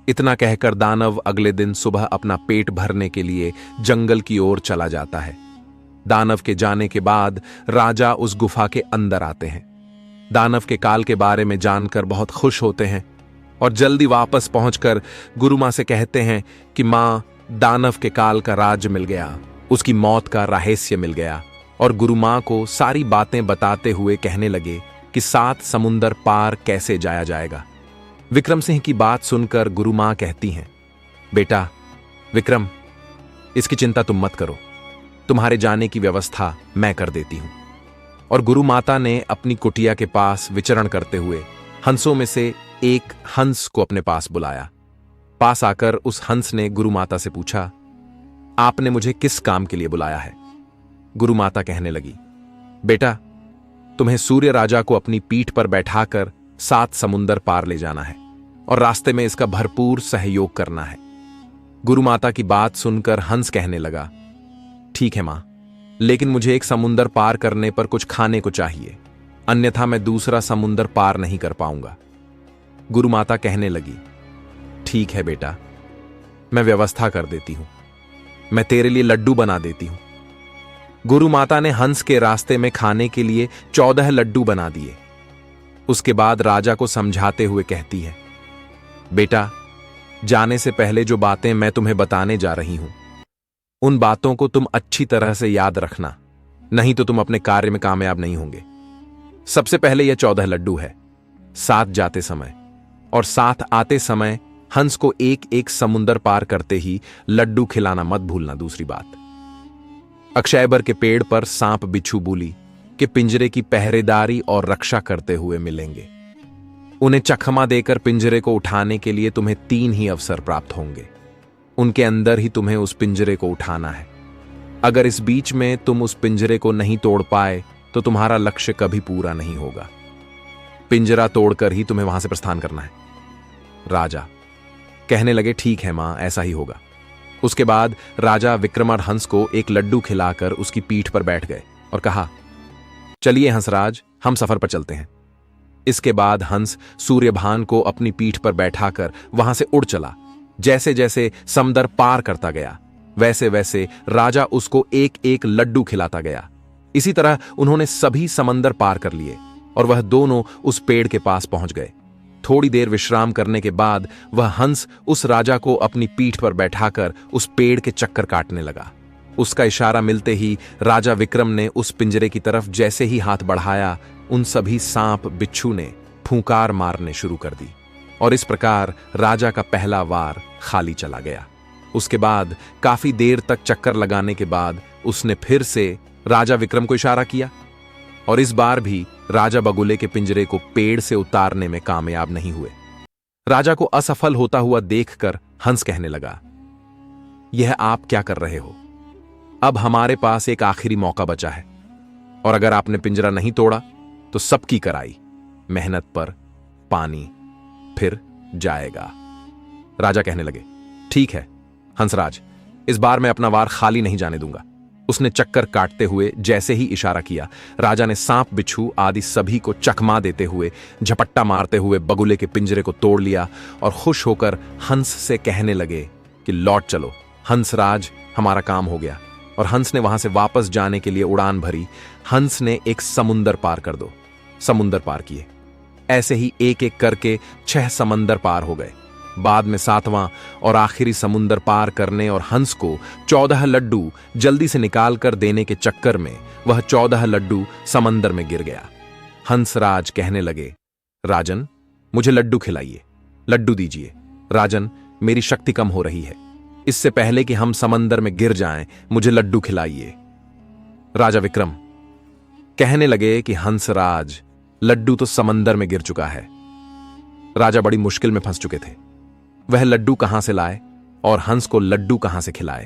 इतना कहकर दानव अगले दिन सुबह अपना पेट भरने के लिए जंगल की ओर चला जाता है। दानव के जाने के बाद राजा उस गुफा के अंदर आते हैं। दानव के काल के बारे में जानकर बहुत खुश होते हैं और जल्दी वापस पहुंचकर गुरु मां से कहते हैं कि मां, दानव के काल का राज्य मिल गया उसकी मौत का रहस्य मिल गया और गुरु मां को सारी बातें बताते हुए कहने लगे कि 7 समुंदर पार कैसे जाया जाएगा। विक्रम सिंह की बात सुनकर गुरु मां कहती हैं, बेटा विक्रम, इसकी चिंता तुम मत करो, तुम्हारे जाने की व्यवस्था मैं कर देती हूं। और गुरु माता ने अपनी कुटिया के पास विचरण करते हुए हंसों में से एक हंस को अपने पास बुलाया। पास आकर उस हंस ने गुरु माता से पूछा, आपने मुझे किस काम के लिए बुलाया है? गुरु माता कहने लगी, बेटा तुम्हें सूर्य राजा को अपनी पीठ पर बैठाकर 7 समुंदर पार ले जाना है और रास्ते में इसका भरपूर सहयोग करना है। गुरु माता की बात सुनकर हंस कहने लगा, ठीक है मां, लेकिन मुझे एक समुंदर पार करने पर कुछ खाने को चाहिए, अन्यथा मैं दूसरा समुंदर पार नहीं कर पाऊंगा। गुरु माता कहने लगी, ठीक है बेटा, मैं व्यवस्था कर देती हूं, मैं तेरे लिए लड्डू बना देती हूं। गुरु माता ने हंस के रास्ते में खाने के लिए 14 लड्डू बना दिए। उसके बाद राजा को समझाते हुए कहती है, बेटा जाने से पहले जो बातें मैं तुम्हें बताने जा रही हूं, उन बातों को तुम अच्छी तरह से याद रखना, नहीं तो तुम अपने कार्य में कामयाब नहीं होंगे। सबसे पहले यह 14 लड्डू है। 7 जाते समय और 7 आते समय हंस को एक एक समुंदर पार करते ही लड्डू खिलाना मत भूलना। दूसरी बात, अक्षयबर के पेड़ पर सांप बिच्छू बूली के पिंजरे की पहरेदारी और रक्षा करते हुए मिलेंगे। उन्हें चखमा देकर पिंजरे को उठाने के लिए तुम्हें 3 ही अवसर प्राप्त होंगे। उनके अंदर ही तुम्हें उस पिंजरे को उठाना है। अगर इस बीच में तुम उस पिंजरे को नहीं तोड़ पाए तो तुम्हारा लक्ष्य कभी पूरा नहीं होगा। पिंजरा तोड़कर ही तुम्हें वहां से प्रस्थान करना है। राजा कहने लगे, ठीक है मां, ऐसा ही होगा। उसके बाद राजा विक्रम और हंस को एक लड्डू खिलाकर उसकी पीठ पर बैठ गए और कहा, चलिए हंसराज, हम सफर पर चलते हैं। इसके बाद हंस सूर्यभान को अपनी पीठ पर बैठाकर वहां से उड़ चला। जैसे जैसे समुंदर पार करता गया, वैसे वैसे राजा उसको एक एक लड्डू खिलाता गया। इसी तरह उन्होंने सभी समंदर पार कर लिए और वह दोनों उस पेड़ के पास पहुंच गए। थोड़ी देर विश्राम करने के बाद वह हंस उस राजा को अपनी पीठ पर बैठाकर उस पेड़ के चक्कर काटने लगा। उसका इशारा मिलते ही राजा विक्रम ने उस पिंजरे की तरफ जैसे ही हाथ बढ़ाया, उन सभी सांप बिच्छू ने फूंकार मारने शुरू कर दी और इस प्रकार राजा का पहला वार खाली चला गया। उसके बाद काफी देर तक चक्कर लगाने के बाद उसने फिर से राजा विक्रम को इशारा किया और इस बार भी राजा बगुले के पिंजरे को पेड़ से उतारने में कामयाब नहीं हुए। राजा को असफल होता हुआ देखकर हंस कहने लगा, यह आप क्या कर रहे हो? अब हमारे पास एक आखिरी मौका बचा है और अगर आपने पिंजरा नहीं तोड़ा तो सबकी कराई मेहनत पर पानी फिर जाएगा। राजा कहने लगे, ठीक है हंसराज, इस बार मैं अपना वार खाली नहीं जाने दूंगा। उसने चक्कर काटते हुए जैसे ही इशारा किया, राजा ने सांप बिच्छू आदि सभी को चकमा देते हुए, झपट्टा मारते हुए बगुले के पिंजरे को तोड़ लिया और खुश होकर हंस से कहने लगे कि लौट चलो हंसराज, हमारा काम हो गया। और हंस ने वहां से वापस जाने के लिए उड़ान भरी। हंस ने एक समुंदर पार कर दो समुंदर पार किए। ऐसे ही एक एक करके 6 समंदर पार हो गए। बाद में 7वां और आखिरी समुंदर पार करने और हंस को 14 लड्डू जल्दी से निकाल कर देने के चक्कर में वह 14 लड्डू समंदर में गिर गया। हंसराज कहने लगे, राजन मुझे लड्डू खिलाइए, लड्डू दीजिए। राजन, मेरी शक्ति कम हो रही है, इससे पहले कि हम समंदर में गिर जाएं, मुझे लड्डू खिलाइए। राजा विक्रम कहने लगे कि हंसराज, लड्डू तो समंदर में गिर चुका है। राजा बड़ी मुश्किल में फंस चुके थे। वह लड्डू कहां से लाए और हंस को लड्डू कहां से खिलाए?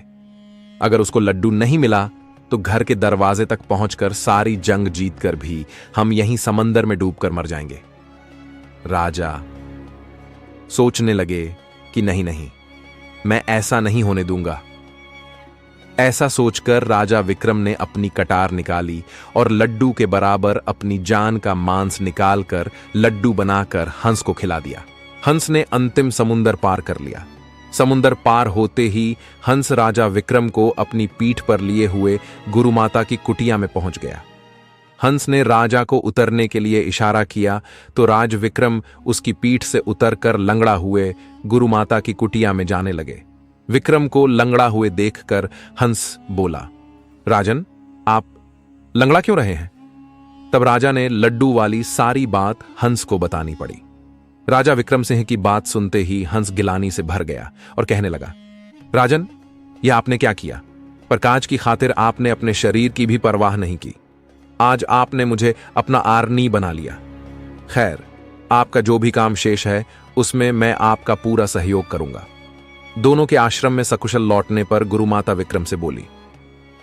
अगर उसको लड्डू नहीं मिला तो घर के दरवाजे तक पहुंचकर सारी जंग जीतकर भी हम यहीं समंदर में डूबकर मर जाएंगे। राजा सोचने लगे कि नहीं नहीं, मैं ऐसा नहीं होने दूंगा। ऐसा सोचकर राजा विक्रम ने अपनी कटार निकाली और लड्डू के बराबर अपनी जान का मांस निकालकर लड्डू बनाकर हंस को खिला दिया। हंस ने अंतिम समुंदर पार कर लिया। समुंदर पार होते ही हंस राजा विक्रम को अपनी पीठ पर लिए हुए गुरु माता की कुटिया में पहुंच गया। हंस ने राजा को उतरने के लिए इशारा किया तो राज विक्रम उसकी पीठ से उतरकर लंगड़ा हुए गुरु माता की कुटिया में जाने लगे। विक्रम को लंगड़ा हुए देखकर हंस बोला, राजन, आप लंगड़ा क्यों रहे हैं? तब राजा ने लड्डू वाली सारी बात हंस को बतानी पड़ी। राजा विक्रम सिंह की बात सुनते ही हंस गिलानी से भर गया और कहने लगा, राजन, यह आपने क्या किया? पर काज की खातिर आपने अपने शरीर की भी परवाह नहीं की। आज आपने मुझे अपना आरनी बना लिया। खैर, आपका जो भी काम शेष है उसमें मैं आपका पूरा सहयोग करूंगा। दोनों के आश्रम में सकुशल लौटने पर गुरु माता विक्रम से बोली,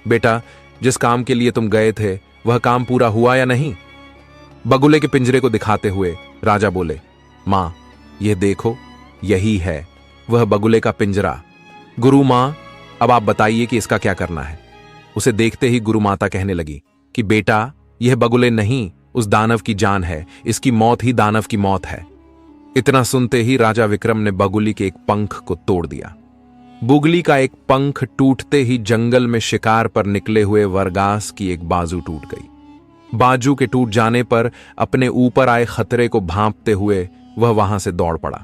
बेटा, जिस काम के लिए तुम गए थे वह काम पूरा हुआ या नहीं? बगुले के पिंजरे को दिखाते हुए राजा बोले, मां, यह देखो, यही है वह बगुले का पिंजरा। गुरु मां, अब आप बताइए कि इसका क्या करना है? उसे देखते ही गुरु माता कहने लगी कि बेटा, यह बगुले नहीं, उस दानव की जान है। इसकी मौत ही दानव की मौत है। इतना सुनते ही राजा विक्रम ने बगुली के एक पंख को तोड़ दिया। बुगली का एक पंख टूटते ही जंगल में शिकार पर निकले हुए वरगास की एक बाजू टूट गई। बाजू के टूट जाने पर अपने ऊपर आए खतरे को भांपते हुए वह वहां से दौड़ पड़ा।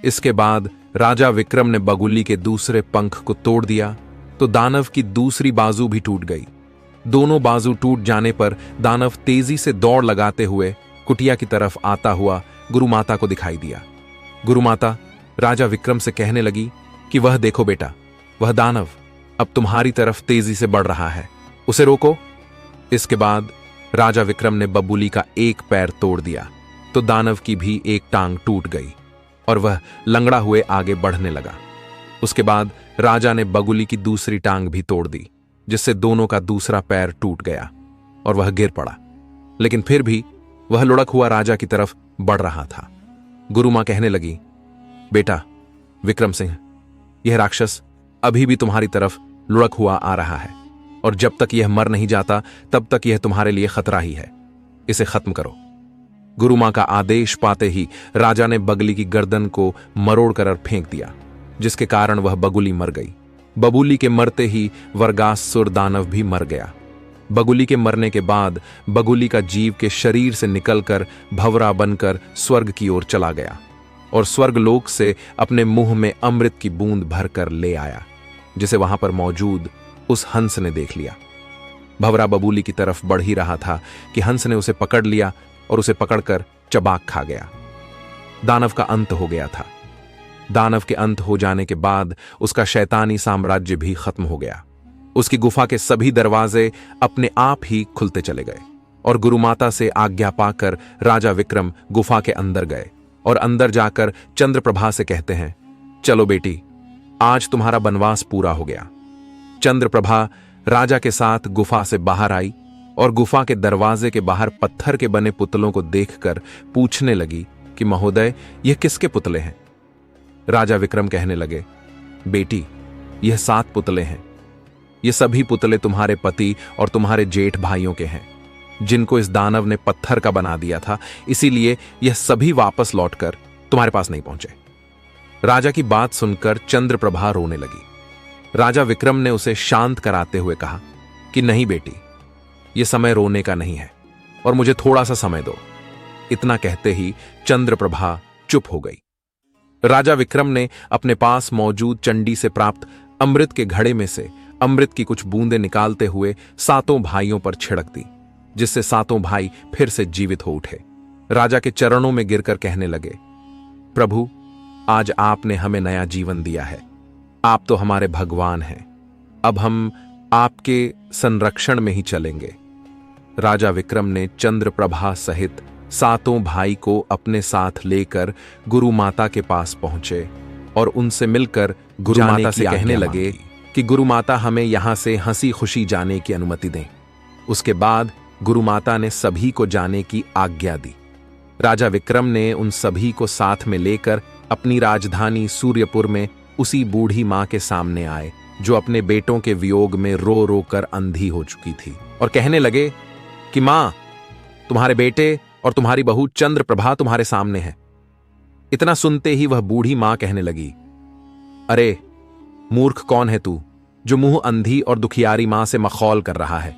इसके बाद राजा विक्रम ने बगुली के दूसरे पंख को तोड़ दिया तो दानव की दूसरी बाजू भी टूट गई। दोनों बाजू टूट जाने पर दानव तेजी से दौड़ लगाते हुए कुटिया की तरफ आता हुआ गुरु माता को दिखाई दिया। गुरु माता राजा विक्रम से कहने लगी कि वह देखो बेटा, वह दानव अब तुम्हारी तरफ तेजी से बढ़ रहा है, उसे रोको। इसके बाद राजा विक्रम ने बबूली का एक पैर तोड़ दिया तो दानव की भी एक टांग टूट गई और वह लंगड़ा हुए आगे बढ़ने लगा। उसके बाद राजा ने बगुली की दूसरी टांग भी तोड़ दी, जिससे दोनों का दूसरा पैर टूट गया और वह गिर पड़ा। लेकिन फिर भी वह लुढ़क हुआ राजा की तरफ बढ़ रहा था। गुरु मां कहने लगी, बेटा विक्रम सिंह, यह राक्षस अभी भी तुम्हारी तरफ लुढ़क हुआ आ रहा है और जब तक यह मर नहीं जाता तब तक यह तुम्हारे लिए खतरा ही है। इसे खत्म करो। गुरु मां का आदेश पाते ही राजा ने बगली की गर्दन को मरोड़कर फेंक दिया, जिसके कारण वह बगुली मर गई। बबूली के मरते ही वरगासुर दानव भी मर गया। बगुली के मरने के बाद बगुली का जीव के शरीर से निकलकर भंवरा बनकर स्वर्ग की ओर चला गया और स्वर्गलोक से अपने मुंह में अमृत की बूंद भरकर ले आया, जिसे वहां पर मौजूद उस हंस ने देख लिया। भंवरा बबूली की तरफ बढ़ ही रहा था कि हंस ने उसे पकड़ लिया और उसे पकड़कर चबाक खा गया। दानव का अंत हो गया था। दानव के अंत हो जाने के बाद उसका शैतानी साम्राज्य भी खत्म हो गया। उसकी गुफा के सभी दरवाजे अपने आप ही खुलते चले गए और गुरु माता से आज्ञा पाकर राजा विक्रम गुफा के अंदर गए और अंदर जाकर चंद्रप्रभा से कहते हैं, चलो बेटी, आज तुम्हारा वनवास पूरा हो गया। चंद्रप्रभा राजा के साथ गुफा से बाहर आई और गुफा के दरवाजे के बाहर पत्थर के बने पुतलों को देखकर पूछने लगी कि महोदय, यह किसके पुतले हैं? राजा विक्रम कहने लगे, बेटी, यह 7 पुतले हैं। ये सभी पुतले तुम्हारे पति और तुम्हारे जेठ भाइयों के हैं, जिनको इस दानव ने पत्थर का बना दिया था, इसीलिए यह सभी वापस लौटकर तुम्हारे पास नहीं पहुंचे। राजा की बात सुनकर चंद्रप्रभा रोने लगी। राजा विक्रम ने उसे शांत कराते हुए कहा कि नहीं बेटी, यह समय रोने का नहीं है और मुझे थोड़ा सा समय दो। इतना कहते ही चंद्रप्रभा चुप हो गई। राजा विक्रम ने अपने पास मौजूद चंडी से प्राप्त अमृत के घड़े में से अमृत की कुछ बूंदें निकालते हुए 7 भाइयों पर छिड़क दी, जिससे 7 भाई फिर से जीवित हो उठे। राजा के चरणों में गिरकर कहने लगे, प्रभु, आज आपने हमें नया जीवन दिया है। आप तो हमारे भगवान हैं। अब हम आपके संरक्षण में ही चलेंगे। राजा विक्रम ने चंद्रप्रभा सहित 7 भाई को अपने साथ लेकर गुरु माता के पास पहुंचे और उनसे मिलकर गुरु माता से कहने लगे कि गुरु माता हमें यहां से हंसी खुशी जाने की अनुमति दें। उसके बाद गुरु माता ने सभी को जाने की आज्ञा दी। राजा विक्रम ने उन सभी को साथ में लेकर अपनी राजधानी सूर्यपुर में उसी बूढ़ी मां के सामने आए, जो अपने बेटों के वियोग में रो रो कर अंधी हो चुकी थी, और कहने लगे कि मां, तुम्हारे बेटे और तुम्हारी बहू चंद्रप्रभा तुम्हारे सामने है। इतना सुनते ही वह बूढ़ी मां कहने लगी, अरे मूर्ख, कौन है तू जो मुंह अंधी और दुखियारी मां से मखौल कर रहा है?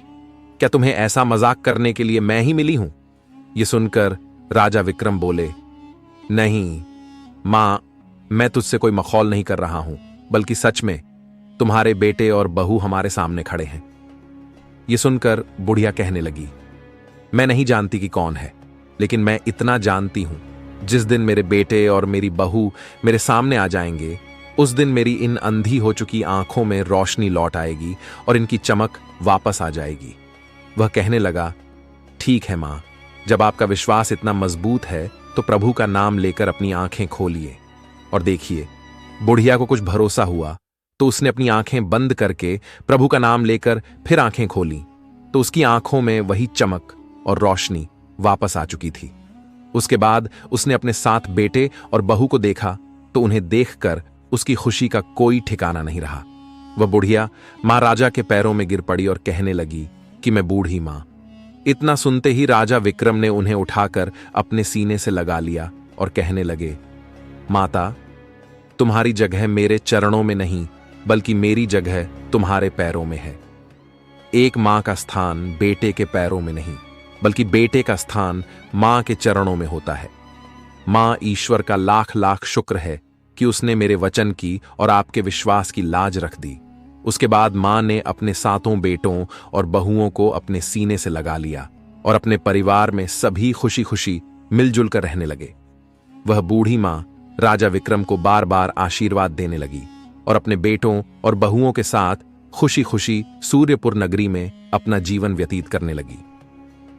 क्या तुम्हें ऐसा मजाक करने के लिए मैं ही मिली हूं? यह सुनकर राजा विक्रम बोले, नहीं मां, मैं तुझसे कोई मखौल नहीं कर रहा हूं। बल्कि सच में तुम्हारे बेटे और बहू हमारे सामने खड़े हैं। ये सुनकर बुढ़िया कहने लगी, मैं नहीं जानती कि कौन है, लेकिन मैं इतना जानती हूं, जिस दिन मेरे बेटे और मेरी बहू मेरे सामने आ जाएंगे, उस दिन मेरी इन अंधी हो चुकी आंखों में रोशनी लौट आएगी और इनकी चमक वापस आ जाएगी। वह कहने लगा, ठीक है मां, जब आपका विश्वास इतना मजबूत है तो प्रभु का नाम लेकर अपनी आंखें खोलिए। और देखिए, बुढ़िया को कुछ भरोसा हुआ तो उसने अपनी आंखें बंद करके प्रभु का नाम लेकर फिर आंखें खोली, तो उसकी आंखों में वही चमक और रोशनी वापस आ चुकी थी। उसके बाद उसने अपने साथ बेटे और बहू को देखा तो उन्हें देखकर उसकी खुशी का कोई ठिकाना नहीं रहा। वह बुढ़िया महाराजा के पैरों में गिर पड़ी और कहने लगी कि मैं बूढ़ी मां। इतना सुनते ही राजा विक्रम ने उन्हें उठाकर अपने सीने से लगा लिया और कहने लगे, माता, तुम्हारी जगह मेरे चरणों में नहीं, बल्कि मेरी जगह तुम्हारे पैरों में है। एक मां का स्थान बेटे के पैरों में नहीं, बल्कि बेटे का स्थान मां के चरणों में होता है। मां ईश्वर का लाख लाख शुक्र है कि उसने मेरे वचन की और आपके विश्वास की लाज रख दी। उसके बाद मां ने अपने सातों बेटों और बहुओं को अपने सीने से लगा लिया और अपने परिवार में सभी खुशी खुशी मिलजुल कर रहने लगे। वह बूढ़ी मां राजा विक्रम को बार बार आशीर्वाद देने लगी और अपने बेटों और बहुओं के साथ खुशी खुशी सूर्यपुर नगरी में अपना जीवन व्यतीत करने लगी।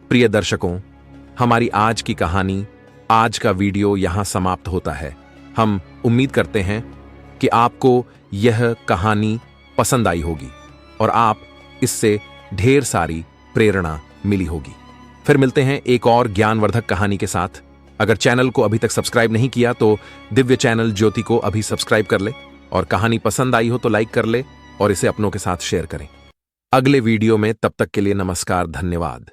प्रिय दर्शकों, हमारी आज की कहानी, आज का वीडियो यहां समाप्त होता है। हम उम्मीद करते हैं कि आपको यह कहानी पसंद आई होगी और आप इससे ढेर सारी प्रेरणा मिली होगी। फिर मिलते हैं एक और ज्ञानवर्धक कहानी के साथ। अगर चैनल को अभी तक सब्सक्राइब नहीं किया तो दिव्य चैनल ज्योति को अभी सब्सक्राइब कर ले, और कहानी पसंद आई हो तो लाइक कर ले और इसे अपनों के साथ शेयर करें। अगले वीडियो में, तब तक के लिए नमस्कार, धन्यवाद।